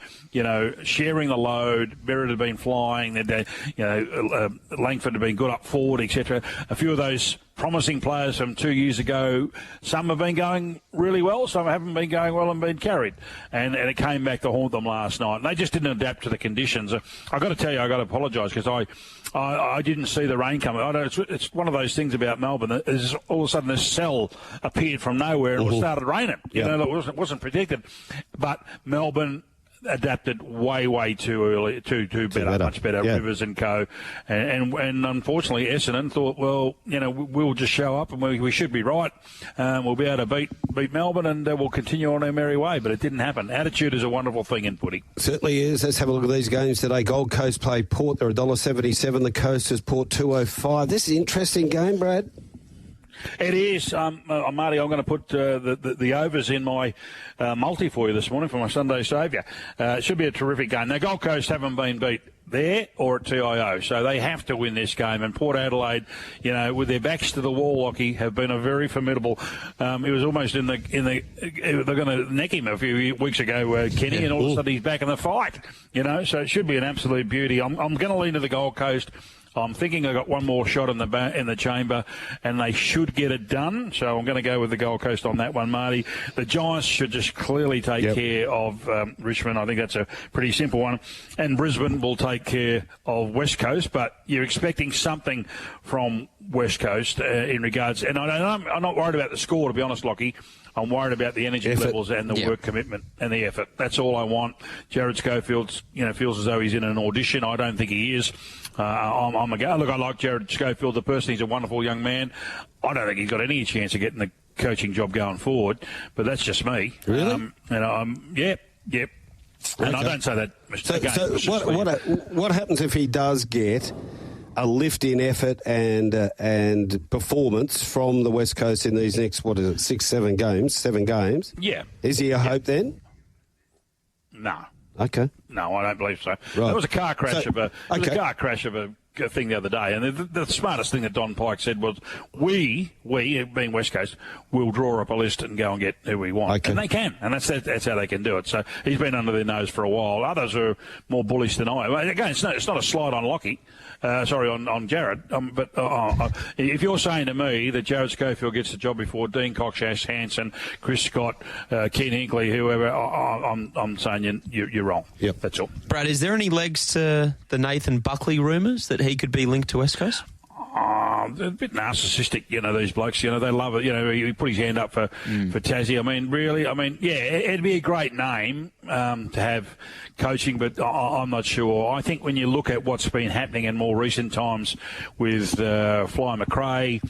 sharing the load. Merritt had been flying. Langford had been good up forward, etc. A few of those promising players from 2 years ago, some have been going really well, some haven't been going well and been carried. And it came back to haunt them last night. And they just didn't adapt to the conditions. I've got to tell you, I've got to apologise because I didn't see the rain coming. It's one of those things about Melbourne. That all of a sudden this cell appeared from nowhere and it started raining. It wasn't predicted. But Melbourne adapted way too early, too better, much better. Rivers and co, and unfortunately Essendon thought, we'll just show up and we should be right. We'll be able to beat Melbourne and we'll continue on our merry way. But it didn't happen. Attitude is a wonderful thing in footy. Certainly is. Let's have a look at these games today. Gold Coast play Port. They're $1.77. The Coast is Port $2.05. This is an interesting game, Brad. It is. Marty, I'm going to put the overs in my multi for you this morning for my Sunday saviour. It should be a terrific game. Now, Gold Coast haven't been beat there or at TIO, so they have to win this game. And Port Adelaide, with their backs to the wall, Lochie, have been a very formidable. It was almost they're going to neck him a few weeks ago, Kenny, and all of a sudden he's back in the fight. So it should be an absolute beauty. I'm going to lean to the Gold Coast. I'm thinking they've got one more shot in the chamber, and they should get it done. So I'm going to go with the Gold Coast on that one, Marty. The Giants should just clearly take care of Richmond. I think that's a pretty simple one. And Brisbane will take care of West Coast, but you're expecting something from West Coast in regards. And I'm not worried about the score, to be honest, Lochie. I'm worried about the energy levels and the work commitment and the effort. That's all I want. Jared Schofield, feels as though he's in an audition. I don't think he is. I'm a guy. Look, I like Jared Schofield. The person, he's a wonderful young man. I don't think he's got any chance of getting the coaching job going forward, but that's just me. Really? Yep. And I don't say that. So what happens if he does get a lift in effort and performance from the West Coast in these next, 7 games? Yeah. Is he a hope then? No. Okay. No, I don't believe so. Right. There was a car crash of a thing the other day, and the smartest thing that Don Pike said was, we being West Coast, will draw up a list and go and get who we want. Okay. And they can, and that's how they can do it. So he's been under their nose for a while. Others are more bullish than I. Again, it's not a slide on Lochie. On Jared. But if you're saying to me that Jared Schofield gets the job before Dean Cox, Ash Hansen, Chris Scott, Ken Hinkley, whoever, I'm saying you're wrong. Yep. That's all. Brad, is there any legs to the Nathan Buckley rumours that he could be linked to West Coast? a bit narcissistic, these blokes. They love it. He put his hand up for Tassie. I mean, really, it'd be a great name to have coaching, but I'm not sure. I think when you look at what's been happening in more recent times with Fly McRae,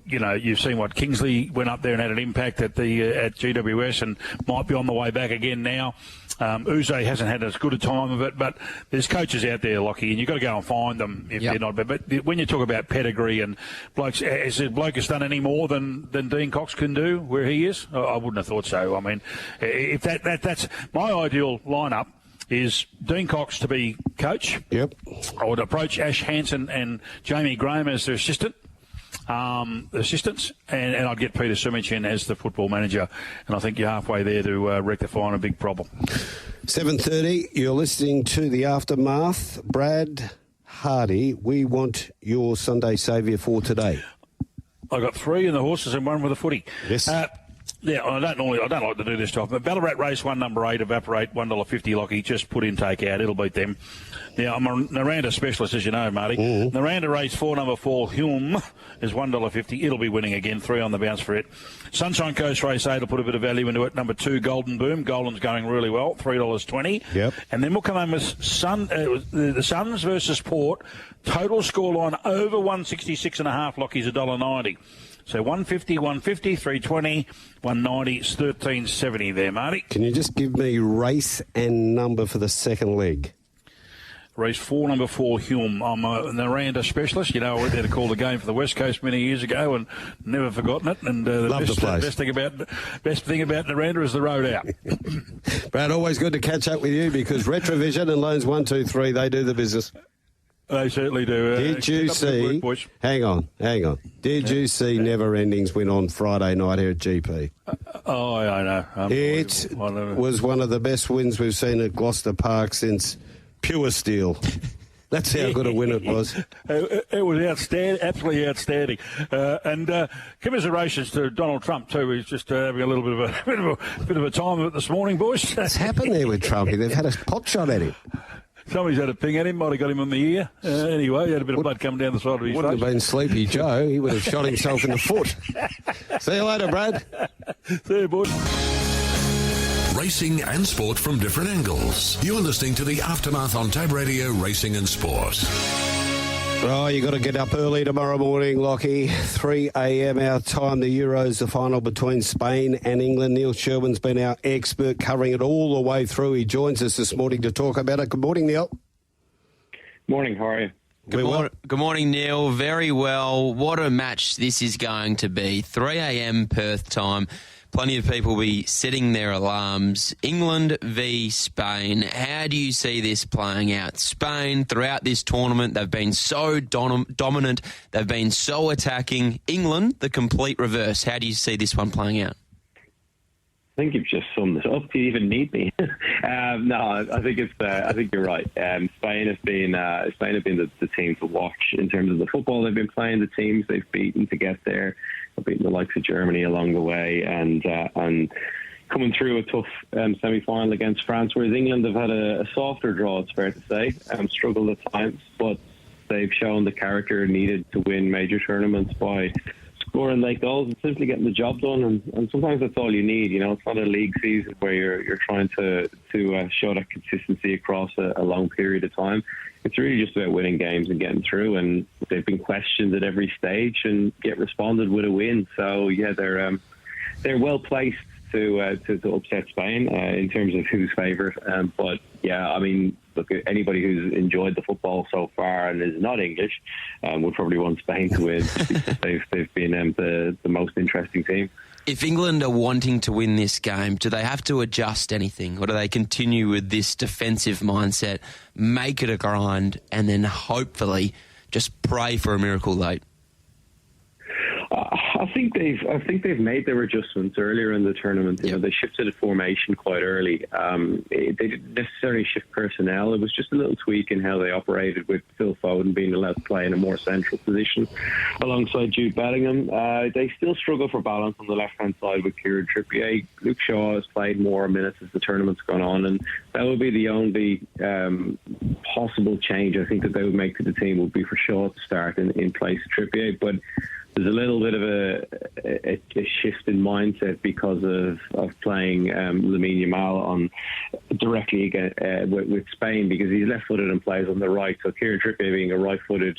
you've seen what Kingsley went up there and had an impact at GWS and might be on the way back again now. Uze hasn't had as good a time of it, but there's coaches out there, Lochie, and you've got to go and find them if they're not. But when you talk about pedigree and blokes, has the bloke has done any more than Dean Cox can do where he is? I wouldn't have thought so. I mean, if that's my ideal lineup, is Dean Cox to be coach. Yep. I would approach Ash Hansen and Jamie Graham as their assistants, and I'd get Peter Sumich in as the football manager, and I think you're halfway there to rectifying a big problem. 7:30, you're listening to The Aftermath. Brad Hardie, we want your Sunday saviour for today. I got 3 in the horses and 1 with the footy. Yes. I don't like to do this stuff, but Ballarat Race 1, number 8, Evaporate, $1.50, Lochie, just put in, take out. It'll beat them. Now, I'm a Naranda specialist, as you know, Marty. Naranda Race 4, number 4, Hume, is $1.50. It'll be winning again, 3 on the bounce for it. Sunshine Coast Race 8 will put a bit of value into it. Number 2, Golden Boom. Golden's going really well, $3.20. Yep. And then we'll come home with the Suns versus Port. Total scoreline over 166.5, Lochie's $1.90. So 150, 150, 320, 190, 1370 there, Marty. Can you just give me race and number for the second leg? Race 4, number 4, Hume. I'm a Naranda specialist. I went there to call the game for the West Coast many years ago and never forgotten it. And Love the place. Best thing about Naranda is the road out. Brad, always good to catch up with you because Retrovision and Loans 123, they do the business. They certainly do. Did you see? Hang on. Did you see Never Endings win on Friday night here at GP? I know. It was one of the best wins we've seen at Gloucester Park since Pure Steel. That's how good a win it was. It was outstanding, absolutely outstanding. And commiserations to Donald Trump too. He's just having a little bit of a time of it this morning, boys. What's happened there with Trumpy? They've had a pot shot at him. Somebody's had a ping at him, might have got him in the ear. Anyway, he had a bit of blood coming down the side of his face. Wouldn't have been Sleepy Joe. He would have shot himself in the foot. See you later, Brad. See you, boys. Racing and sport from different angles. You're listening to The Aftermath on Tab Radio Racing and Sport. Oh, you got to get up early tomorrow morning, Lochie. 3 a.m. our time. The Euros, the final between Spain and England. Neil Sherwin's been our expert covering it all the way through. He joins us this morning to talk about it. Good morning, Neil. Morning, how are you? Good morning, Neil. Very well. What a match this is going to be. 3 a.m. Perth time. Plenty of people will be setting their alarms. England v Spain. How do you see this playing out? Spain, throughout this tournament, they've been so dominant. They've been so attacking. England, the complete reverse. How do you see this one playing out? I think you've just summed this up. Do you even need me? No, I think I think you're right. Spain have been the team to watch in terms of the football they've been playing. The teams they've beaten to get there. They've beaten the likes of Germany along the way, and coming through a tough semi-final against France. Whereas England have had a softer draw, it's fair to say, struggled at times, but they've shown the character needed to win major tournaments by scoring late goals and simply getting the job done, and sometimes that's all you need. It's not a league season where you're trying to show that consistency across a long period of time. It's really just about winning games and getting through, and they've been questioned at every stage and get responded with a win. So yeah, they're well placed to upset Spain in terms of who's favourite. But yeah, I mean, look, anybody who's enjoyed the football so far and is not English would probably want Spain to win because they've been the most interesting team. If England are wanting to win this game, do they have to adjust anything, or do they continue with this defensive mindset, make it a grind, and then hopefully just pray for a miracle late? think they've made their adjustments earlier in the tournament. You know, they shifted a formation quite early. They didn't necessarily shift personnel. It was just a little tweak in how they operated, with Phil Foden being allowed to play in a more central position alongside Jude Bellingham. They still struggle for balance on the left-hand side with Kieran Trippier. Luke Shaw has played more minutes as the tournament's gone on, and that would be the only possible change I think that they would make to the team, would be for Shaw to start in place of Trippier. But there's a little bit of a shift in mindset because of playing Lamine Yamal on directly with Spain, because he's left-footed and plays on the right. So Kieran Trippier being a right-footed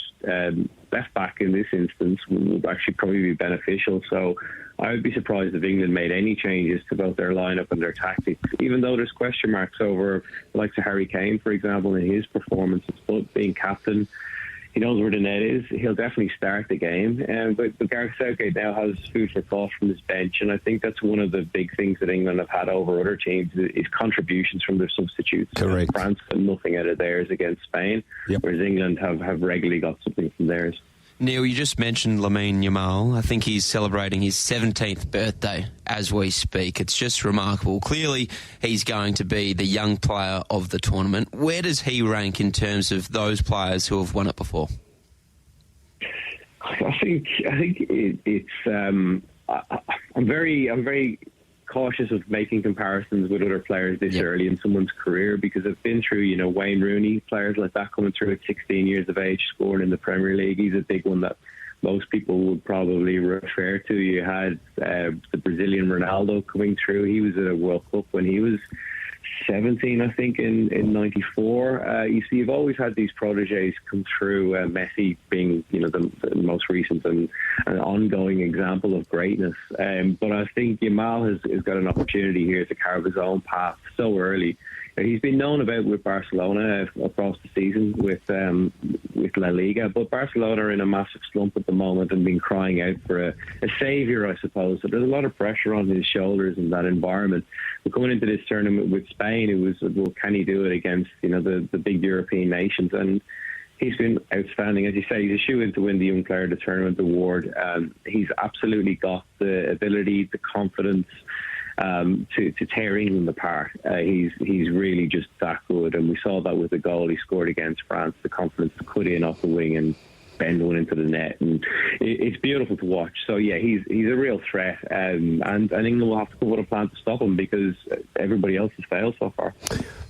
left-back in this instance would actually probably be beneficial. So I would be surprised if England made any changes to both their lineup and their tactics, even though there's question marks over the likes of Harry Kane, for example, in his performances. But being captain, he knows where the net is. He'll definitely start the game. But Gareth Southgate now has food for thought from his bench, and I think that's one of the big things that England have had over other teams, is contributions from their substitutes. Correct. France got nothing out of theirs against Spain, whereas England have regularly got something from theirs. Neil, you just mentioned Lamine Yamal. I think he's celebrating his 17th birthday as we speak. It's just remarkable. Clearly, he's going to be the young player of the tournament. Where does he rank in terms of those players who have won it before? I think it's. I'm very cautious of making comparisons with other players this early in someone's career, because I've been through, Wayne Rooney, players like that coming through at 16 years of age, scoring in the Premier League. He's a big one that most people would probably refer to. You had the Brazilian Ronaldo coming through. He was at a World Cup when he was 17, I think, in 94. You see, you've always had these proteges come through, Messi being, the most recent and an ongoing example of greatness. But I think Yamal has got an opportunity here to carve his own path so early. He's been known about with Barcelona across the season with La Liga, but Barcelona are in a massive slump at the moment and been crying out for a saviour, I suppose. So there's a lot of pressure on his shoulders in that environment. But going into this tournament with Spain, it was, well, can he do it against the big European nations? And he's been outstanding. As you say, he's a shoe-in to win the Young Player of the Tournament award. He's absolutely got the ability, the confidence, to tear England apart. He's really just that good, and we saw that with the goal he scored against France, the confidence to cut in off the wing and bend one into the net, and it's beautiful to watch. So yeah, he's a real threat, and England will have to come up with a plan to stop him, because everybody else has failed so far.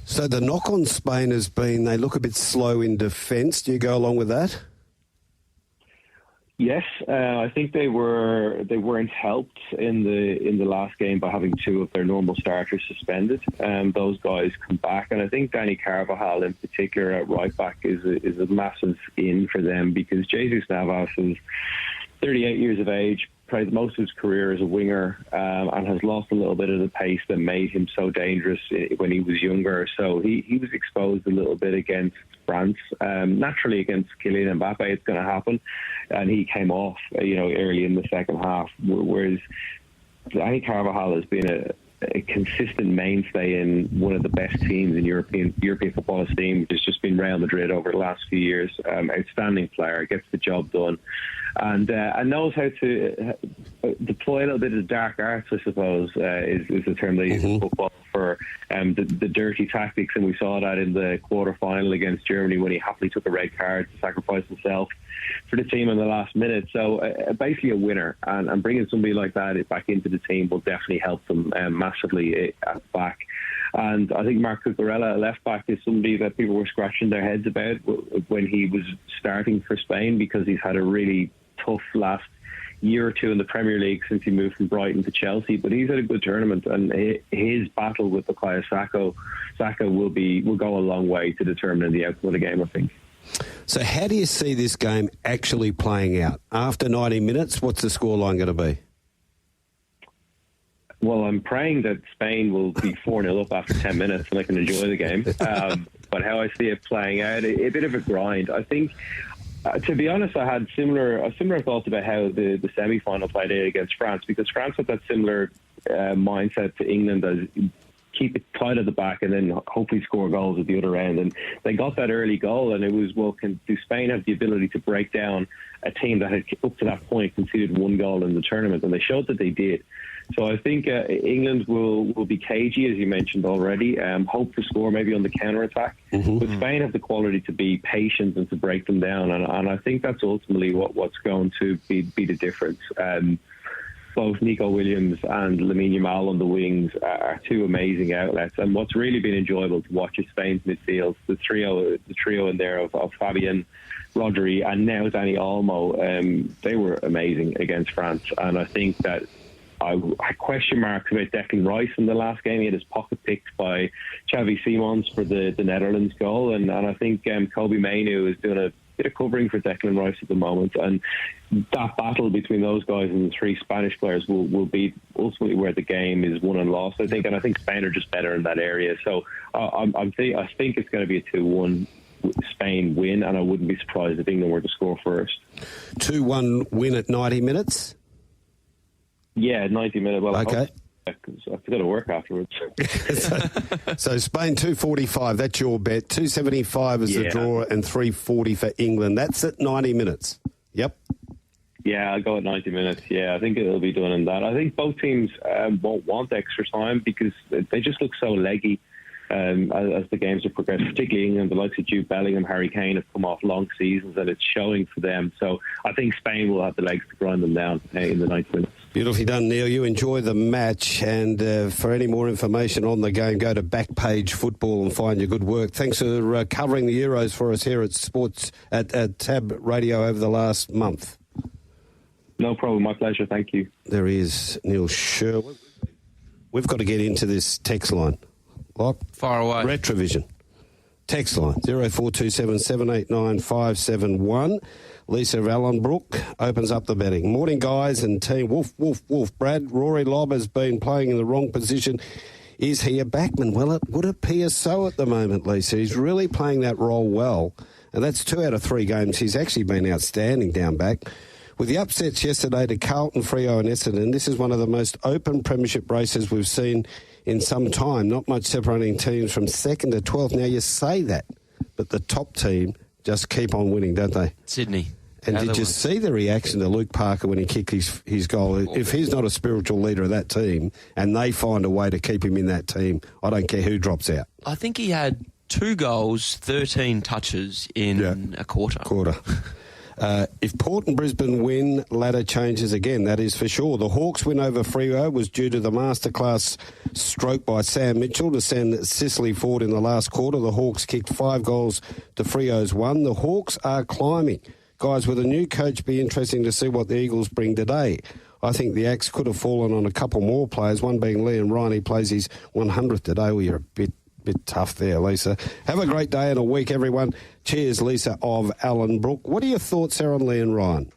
So the knock on Spain has been they look a bit slow in defence. Do you go along with that? Yes, I think they weren't helped in the last game by having two of their normal starters suspended. Those guys come back, and I think Danny Carvajal in particular at right back is a massive in for them, because Jesus Navas is 38 years of age, played most of his career as a winger, and has lost a little bit of the pace that made him so dangerous when he was younger. So he was exposed a little bit against France. Naturally, against Kylian Mbappe, it's going to happen, and he came off, early in the second half. Whereas I think Carvajal has been a consistent mainstay in one of the best teams in European football esteem, which has just been Real Madrid over the last few years. Outstanding player, gets the job done, and knows how to deploy a little bit of dark arts, I suppose, is the term they use in football for the dirty tactics. And we saw that in the quarter-final against Germany, when he happily took a red card to sacrifice himself for the team in the last minute. So basically a winner, and bringing somebody like that back into the team will definitely help them massively at the back. And I think Marc Cucurella, left back, is somebody that people were scratching their heads about when he was starting for Spain, because he's had a really tough last year or two in the Premier League since he moved from Brighton to Chelsea. But he's had a good tournament, and his battle with Bukayo Saka will go a long way to determining the outcome of the game, I think. So how do you see this game actually playing out? After 90 minutes, what's the scoreline going to be? Well, I'm praying that Spain will be 4-0 up after 10 minutes and I can enjoy the game. But how I see it playing out, a bit of a grind. I think, to be honest, I had similar thoughts about how the semi-final played out against France, because France had that similar mindset to England as keep it tight at the back and then hopefully score goals at the other end. And they got that early goal, and it was, do Spain have the ability to break down a team that had, up to that point, conceded one goal in the tournament? And they showed that they did. So I think England will be cagey, as you mentioned already, hope to score maybe on the counter-attack. But Spain have the quality to be patient and to break them down, and I think that's ultimately what's going to be the difference. Both Nico Williams and Lamine Yamal on the wings are two amazing outlets, and what's really been enjoyable to watch is Spain's midfield, the trio in there of Fabian, Rodri, and now Dani Olmo. They were amazing against France, and I think that I had question marks about Declan Rice in the last game. He had his pocket picked by Xavi Simons for the Netherlands goal, and I think Kobe Mainoo is doing a bit of covering for Declan Rice at the moment, and that battle between those guys and the three Spanish players will be ultimately where the game is won and lost, I think, and I think Spain are just better in that area. So I think it's going to be a 2-1 Spain win, and I wouldn't be surprised if England were to score first. 2-1 win at 90 minutes? Yeah, 90 minutes. Well, okay. Because I have to go to work afterwards. so Spain 245, that's your bet. 275 is the draw, and 340 for England. That's at 90 minutes. Yep. Yeah, I'll go at 90 minutes. Yeah, I think it'll be done in that. I think both teams won't want extra time because they just look so leggy as the games have progressed, particularly England. The likes of Jude Bellingham, Harry Kane have come off long seasons, and it's showing for them. So I think Spain will have the legs to grind them down in the 90 minutes. Beautifully done, Neil. You enjoy the match, and for any more information on the game, go to Backpage Football and find your good work. Thanks for covering the Euros for us here at Sports at Tab Radio over the last month. No problem. My pleasure. Thank you. There is Neil Sherwin. We've got to get into this text line. Far away. Retrovision. Text line 0427 789 571. Lisa of Allenbrook opens up the betting. Morning, guys and team. Woof, woof, woof. Brad, Rory Lobb has been playing in the wrong position. Is he a backman? Well, it would appear so at the moment, Lisa. He's really playing that role well. And that's 2 out of 3 games. He's actually been outstanding down back. With the upsets yesterday to Carlton, Freo and Essendon, this is one of the most open premiership races we've seen in some time. Not much separating teams from 2nd to 12th. Now, you say that, but the top team just keep on winning, don't they? Sydney. And did you see the reaction to Luke Parker when he kicked his goal? If he's not a spiritual leader of that team and they find a way to keep him in that team, I don't care who drops out. I think he had 2 goals, 13 touches in a quarter. If Port and Brisbane win, ladder changes again, that is for sure. The Hawks win over Freo was due to the masterclass stroke by Sam Mitchell to send Sicily forward in the last quarter. The Hawks kicked 5 goals to Freo's 1. The Hawks are climbing. Guys, with a new coach, be interesting to see what the Eagles bring today. I think the axe could have fallen on a couple more players, one being Liam Ryan. He plays his 100th today. Well, you're a bit tough there, Lisa. Have a great day and a week, everyone. Cheers, Lisa of Allenbrook. What are your thoughts, Sarah, on Liam Ryan?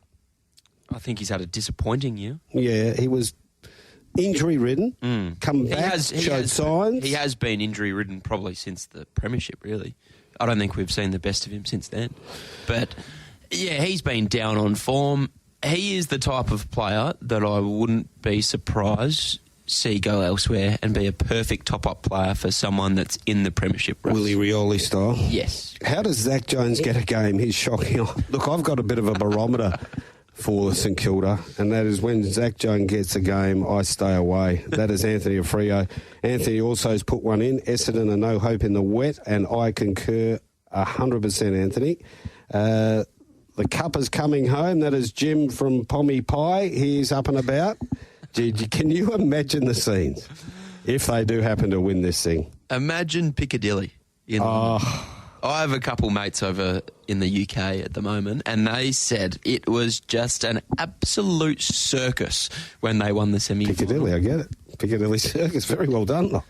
I think he's had a disappointing year. Yeah, he was injury-ridden, come back, showed signs. He has been injury-ridden probably since the premiership, really. I don't think we've seen the best of him since then. But, yeah, he's been down on form. He is the type of player that I wouldn't be surprised see go elsewhere and be a perfect top-up player for someone that's in the premiership race. Willie Rioli style? Yes. How does Zach Jones get a game? He's shocking. Look, I've got a bit of a barometer for St Kilda, and that is when Zach Jones gets a game, I stay away. That is Anthony of Freo. Anthony also has put one in. Essendon are no hope in the wet, and I concur 100%, Anthony. The cup is coming home. That is Jim from Pommy Pie. He's up and about. Can you imagine the scenes if they do happen to win this thing? Imagine Piccadilly. I have a couple mates over in the UK at the moment, and they said it was just an absolute circus when they won the semi-final. Piccadilly, I get it. Piccadilly Circus, very well done.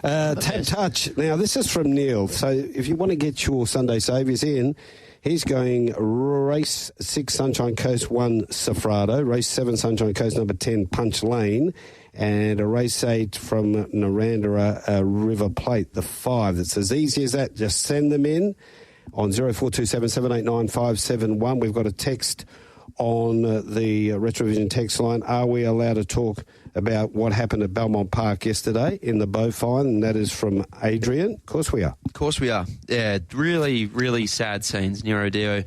Tab Touch. Now, this is from Neil. So if you want to get your Sunday Saviours in, he's going race 6 Sunshine Coast 1 Safrado, race 7 Sunshine Coast number 10 Punch Lane, and a race 8 from Narandera River Plate, the 5. It's as easy as that. Just send them in on 0427 789 571. We've got a text on the Retrovision text line. Are we allowed to talk about what happened at Belmont Park yesterday in the Bowfine? And that is from Adrian. Of course we are. Of course we are. Yeah, really, really sad scenes. Nero Dio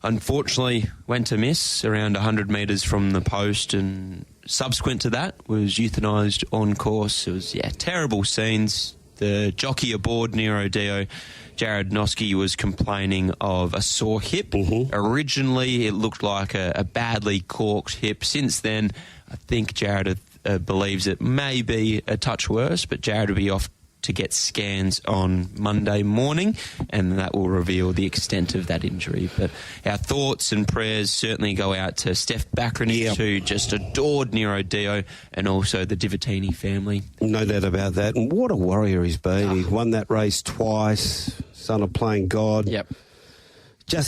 unfortunately went to miss around 100 metres from the post, and subsequent to that was euthanised on course. It was, terrible scenes. The jockey aboard Nero Dio, Jared Noske, was complaining of a sore hip. Mm-hmm. Originally, it looked like a badly corked hip. Since then, I think Jared believes it may be a touch worse, but Jared will be off to get scans on Monday morning, and that will reveal the extent of that injury. But our thoughts and prayers certainly go out to Steph Bakranich, who just adored Nero Dio, and also the Divatini family. No doubt about that. And what a warrior he's been. He's won that race twice, son of playing God. Yep.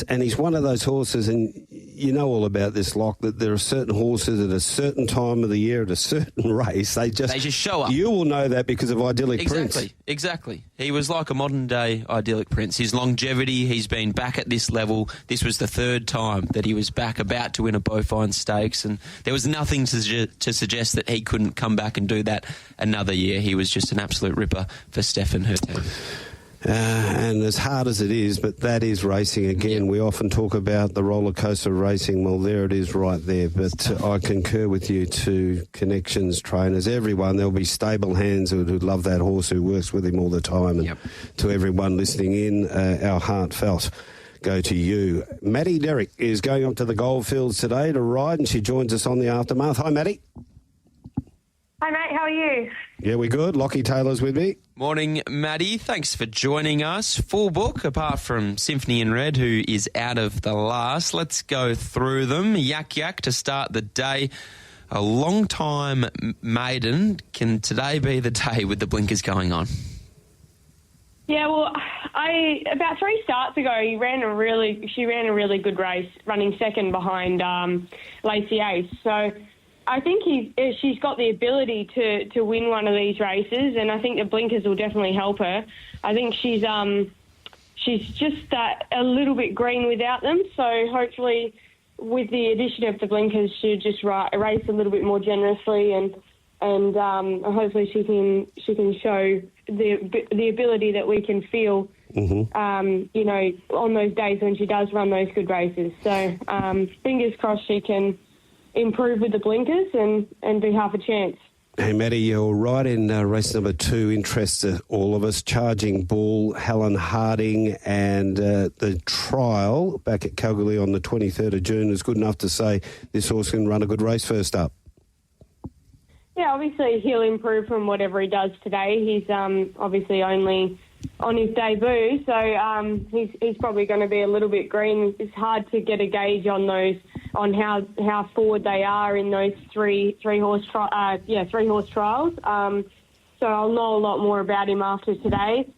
And he's one of those horses, and you know all about this, Loch, that there are certain horses at a certain time of the year at a certain race. They just show up. You will know that because of Idyllic Prince. Exactly. He was like a modern-day Idyllic Prince. His longevity, he's been back at this level. This was the third time that he was back about to win a Bowfine Stakes, and there was nothing to suggest that he couldn't come back and do that another year. He was just an absolute ripper for Steph and her team. And as hard as it is, but that is racing again. Yep. We often talk about the roller coaster racing. Well, there it is right there. But I concur with you to connections, trainers, everyone. There'll be stable hands who love that horse, who works with him all the time. And to everyone listening in, our heartfelt go to you. Madi Derrick is going up to the Goldfields today to ride, and she joins us on the Aftermath. Hi, Madi. Hi, mate. How are you? Yeah, we're good. Lochie Taylor's with me. Morning, Maddie. Thanks for joining us. Full book, apart from Symphony in Red, who is out of the last. Let's go through them. Yak Yak to start the day. A long-time maiden. Can today be the day with the blinkers going on? Yeah, well, about 3 starts ago, she ran a really good race, running second behind Lacey Ace. So I think she's got the ability to win one of these races, and I think the blinkers will definitely help her. I think she's just a little bit green without them, so hopefully with the addition of the blinkers, she'll just race a little bit more generously, and hopefully she can show the ability that we can feel, on those days when she does run those good races. So fingers crossed she can improve with the blinkers and do half a chance. Hey, Maddie, you're right in race number 2, interests all of us. Charging Bull, Helen Harding, and the trial back at Calgary on the 23rd of June is good enough to say this horse can run a good race first up. Yeah, obviously he'll improve from whatever he does today. He's obviously only on his debut, so he's probably going to be a little bit green. It's hard to get a gauge on how forward they are in those three horse trials. So I'll know a lot more about him after today.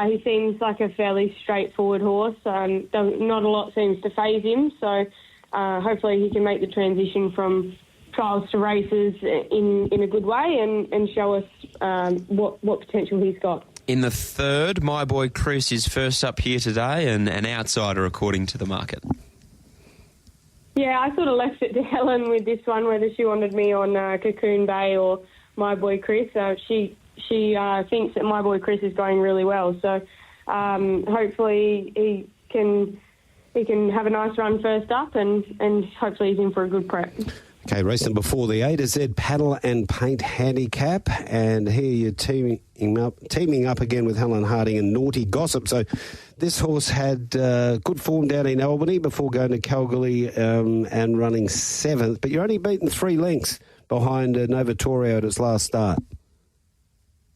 He seems like a fairly straightforward horse. Not a lot seems to faze him, so hopefully he can make the transition from trials to races in a good way and show us what potential he's got. In the third, My Boy Chris is first up here today and an outsider according to the market. Yeah, I sort of left it to Helen with this one, whether she wanted me on Cocoon Bay or My Boy Chris. She thinks that My Boy Chris is going really well. So hopefully he can have a nice run first up and hopefully he's in for a good prep. Okay, race number 4, the A to Z Paddle and Paint Handicap, and here you're teaming up again with Helen Harding and Naughty Gossip. So this horse had good form down in Albany before going to Calgary and running 7th, but you're only beaten 3 lengths behind Novatorio at its last start.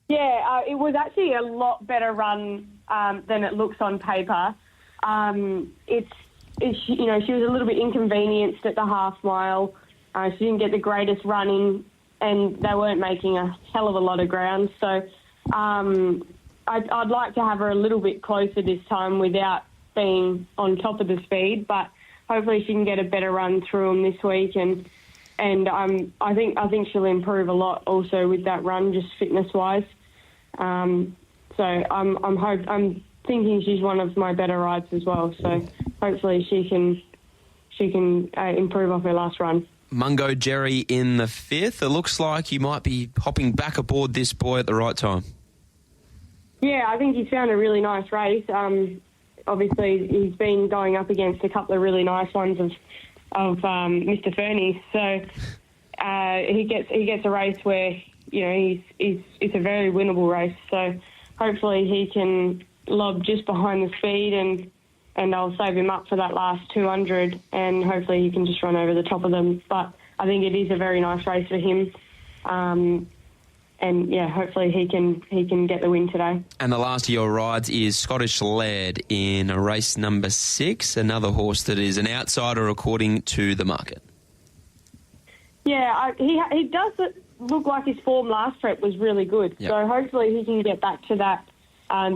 Yeah, it was actually a lot better run than it looks on paper. She was a little bit inconvenienced at the half mile. She didn't get the greatest running, and they weren't making a hell of a lot of ground. So I'd like to have her a little bit closer this time without being on top of the speed. But hopefully she can get a better run through them this week, and I think she'll improve a lot also with that run, just fitness wise. So I'm thinking she's one of my better rides as well. So hopefully she improve off her last run. Mungo Jerry in the 5th. It looks like you might be hopping back aboard this boy at the right time. Yeah, I think he's found a really nice race. Obviously, he's been going up against a couple of really nice ones of Mr. Fernie. So he gets a race where it's a very winnable race. So hopefully he can lob just behind the speed and I'll save him up for that last 200, and hopefully he can just run over the top of them. But I think it is a very nice race for him. And yeah, hopefully he can get the win today. And the last of your rides is Scottish Laird in race number 6, another horse that is an outsider according to the market. Yeah, he does look like his form last prep was really good. Yep. So hopefully he can get back to that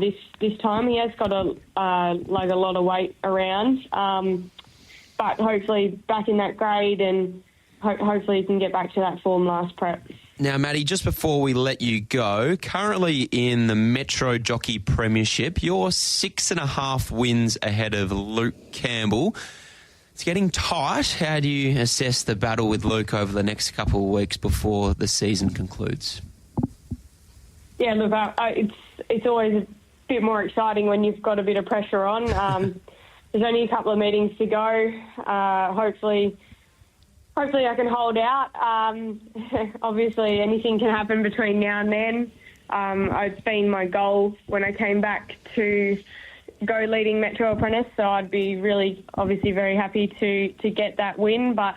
this time. He has got a lot of weight around, but hopefully back in that grade, and hopefully he can get back to that form last prep. Now, Madi, just before we let you go, currently in the Metro Jockey Premiership, you're 6.5 wins ahead of Luke Campbell. It's getting tight. How do you assess the battle with Luke over the next couple of weeks before the season concludes? Yeah, look, it's always a bit more exciting when you've got a bit of pressure on. There's only a couple of meetings to go. Hopefully I can hold out. Obviously, anything can happen between now and then. It's been my goal when I came back to go leading Metro Apprentice, so I'd be really, obviously, very happy to get that win. But,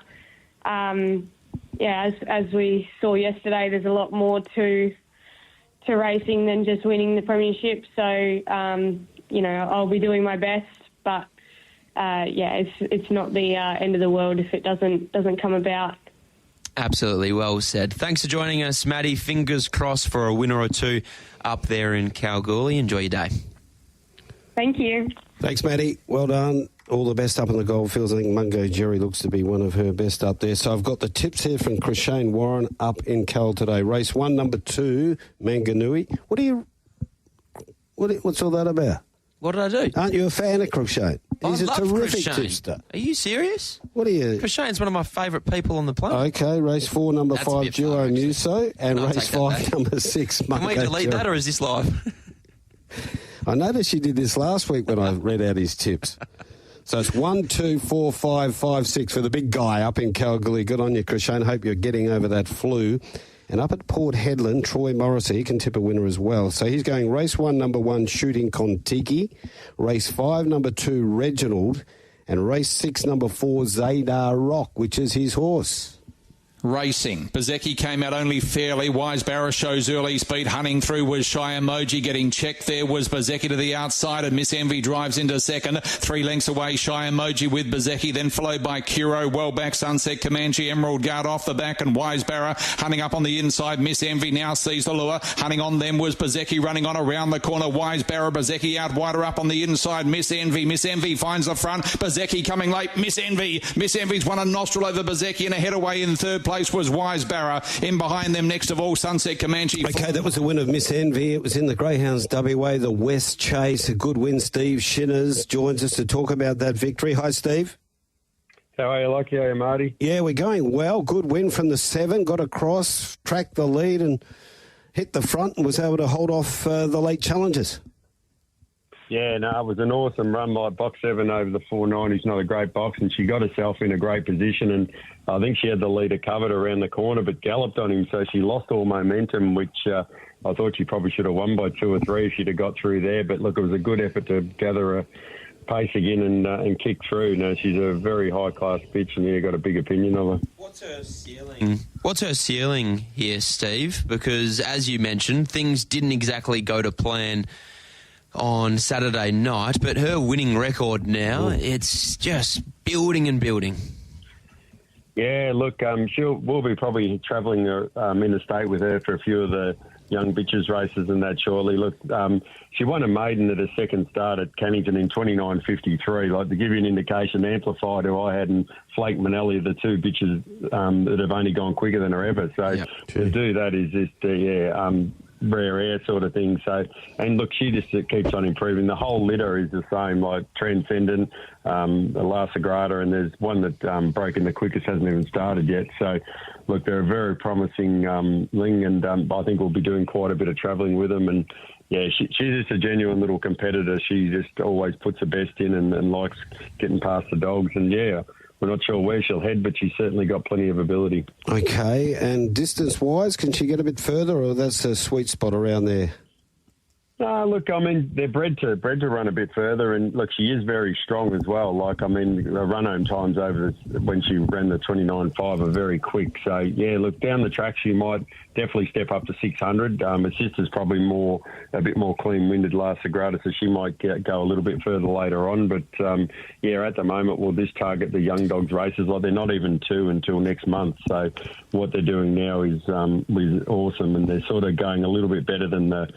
as we saw yesterday, there's a lot more to racing than just winning the premiership. So, I'll be doing my best, but it's not the end of the world if it doesn't come about. Absolutely, well said. Thanks for joining us, Madi. Fingers crossed for a winner or two up there in Kalgoorlie. Enjoy your day. Thank you. Thanks, Madi. Well done. All the best up in the goldfields. I think Mungo Jerry looks to be one of her best up there. So I've got the tips here from Chrishane Warren up in Cal today. Race 1, number 2, Manganui. What's all that about? What did I do? Aren't you a fan of Chrishane? He's a terrific tipster. Are you serious? What are you? Chrishane's one of my favourite people on the planet. Okay, race 4, number 5, Duo Muso, and race 5, number 6, Mungo Can we delete Jerry. that, or is this live? I noticed you did this last week when I read out his tips. So it's 1, 2, 4, 5, 5, 6 for the big guy up in Kalgoorlie. Good on you, Chrishane. Hope you're getting over that flu. And up at Port Hedland, Troy Morrissey can tip a winner as well. So he's going race 1, number 1, Shooting Kontiki. Race 5, number 2, Reginald. And race 6, number 4, Zadar Rock, which is his horse. Racing. Bezecchi came out only fairly. Wisebarrow shows early speed. Hunting through was Shy Emoji. Getting checked there was Bezecchi to the outside, and Miss Envy drives into second. 3 lengths away, Shy Emoji with Bezecchi, then followed by Kuro. Well back, Sunset Comanche, Emerald Guard off the back, and Wisebarrow hunting up on the inside. Miss Envy now sees the lure. Hunting on them was Bezecchi running on around the corner. Wisebarrow, Bezecchi out wider up on the inside. Miss Envy finds the front. Bezecchi coming late. Miss Envy's won a nostril over Bezecchi, and ahead away in third place was Wisebarrow. In behind them, next of all, Sunset Comanche. Okay, that was the win of Miss Envy. It was in the Greyhounds WA, the West Chase. A good win. Steve Shinners joins us to talk about that victory. Hi, Steve. How are you, Lochie? How are you, Marty? Yeah, we're going well. Good win from the 7. Got across, tracked the lead and hit the front and was able to hold off the late challengers. Yeah, no, it was an awesome run by Box 7 over the 490s. Not a great box, and she got herself in a great position, and I think she had the leader covered around the corner but galloped on him, so she lost all momentum, which I thought she probably should have won by 2 or 3 if she'd have got through there. But look, it was a good effort to gather a pace again and kick through. No, she's a very high-class bitch, and got a big opinion of her. What's her ceiling here, Steve? Because, as you mentioned, things didn't exactly go to plan on Saturday night, but her winning record now, it's just building and building. Yeah, look, we'll be probably travelling interstate with her for a few of the young bitches races and that shortly. Look, she won a maiden at her second start at Cannington in 29.53. Like, to give you an indication, Amplified, who I had, and Flake Manelli, the 2 bitches that have only gone quicker than her ever. So to do that is just, rare air sort of thing. So, and look, she just keeps on improving. The whole litter is the same, like Transcendent, La Sagrada, and there's one that broke in the quickest, hasn't even started yet. So, look, they're a very promising ling, and I think we'll be doing quite a bit of travelling with them. And yeah, she's just a genuine little competitor. She just always puts her best in and likes getting past the dogs. And yeah, we're not sure where she'll head, but she's certainly got plenty of ability. Okay, and distance-wise, can she get a bit further, or that's a sweet spot around there? Look, I mean, they're bred to run a bit further, and look, she is very strong as well. Like, I mean, the run-home times when she ran the 29.5 are very quick. So, yeah, look, down the track she might definitely step up to 600. Her sister's probably a bit more clean-winded, La Sagrada, so she might go a little bit further later on. But, yeah, at the moment, we'll just target the young dogs races. Like, they're not even 2 until next month. So what they're doing now is awesome, and they're sort of going a little bit better than the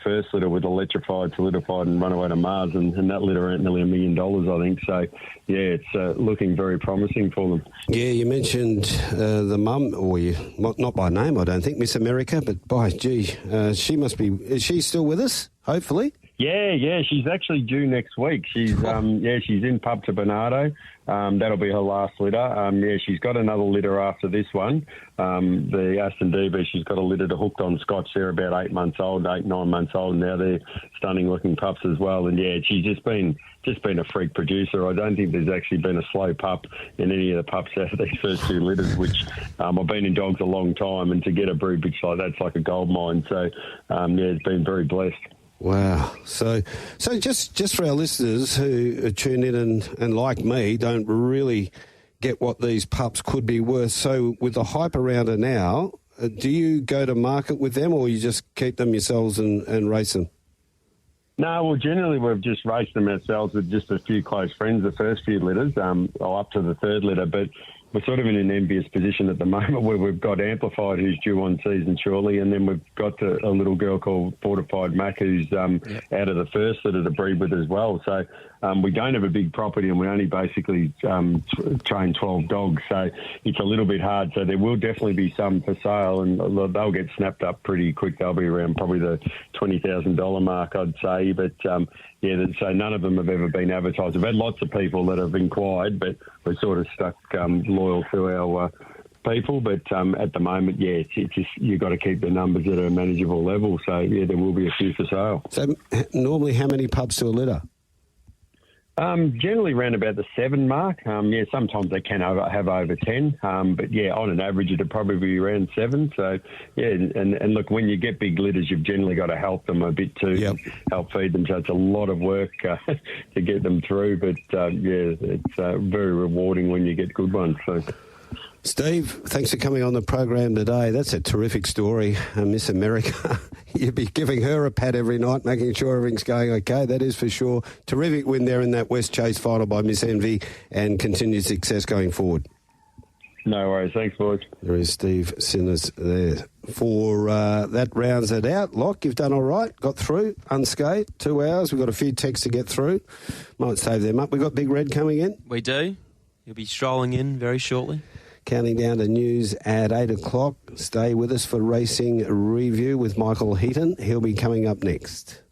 first litter with Electrified, Solidified and Runaway to Mars, and that litter earned nearly $1 million, I think. So, yeah, it's looking very promising for them. Yeah, you mentioned the mum, or not by name, I don't think, Miss America, but by gee, she must be. Is she still with us? Hopefully. Yeah, she's actually due next week. She's she's in Pub to Bernardo. That'll be her last litter. She's got another litter after this one. The Aston DB, she's got a litter to Hooked on Scotch. They're about 9 months old. Now they're stunning looking pups as well. And yeah, she's just been a freak producer. I don't think there's actually been a slow pup in any of the pups out of these first 2 litters, which I've been in dogs a long time, and to get a brood bitch like that's like a gold mine. So it's been very blessed. Wow. So just for our listeners who tune in and like me, don't really get what these pups could be worth. So with the hype around her now, do you go to market with them, or you just keep them yourselves and race them? No, well, generally we've just raced them ourselves with just a few close friends, the first few litters, or up to the 3rd litter. But we're sort of in an envious position at the moment where we've got Amplified, who's due on season shortly, and then we've got a little girl called Fortified Mac, who's out of the first litter to breed with as well. So we don't have a big property, and we only basically train 12 dogs. So it's a little bit hard. So there will definitely be some for sale, and they'll get snapped up pretty quick. They'll be around probably the $20,000 mark, I'd say. But so none of them have ever been advertised. We've had lots of people that have inquired, but we're sort of stuck loyal to our people. But at the moment, it's just you've got to keep the numbers at a manageable level. So, yeah, there will be a few for sale. So normally how many pups to a litter? Generally around about the 7 mark. Sometimes they can have over 10. But yeah, on an average, it'd probably be around 7. So yeah, and look, when you get big litters, you've generally got to help them a bit too, help feed them. So it's a lot of work to get them through. But it's very rewarding when you get good ones. So. Steve, thanks for coming on the program today. That's a terrific story. Miss America, you'd be giving her a pat every night, making sure everything's going okay. That is for sure. Terrific win there in that West Chase final by Miss Envy, and continued success going forward. No worries. Thanks, boys. There is Steve Shinners there. That rounds it out. Loch, you've done all right. Got through unscathed. 2 hours. We've got a few texts to get through. Might save them up. We've got Big Red coming in. We do. He'll be strolling in very shortly. Counting down to news at 8 o'clock. Stay with us for Racing Review with Michael Heaton. He'll be coming up next.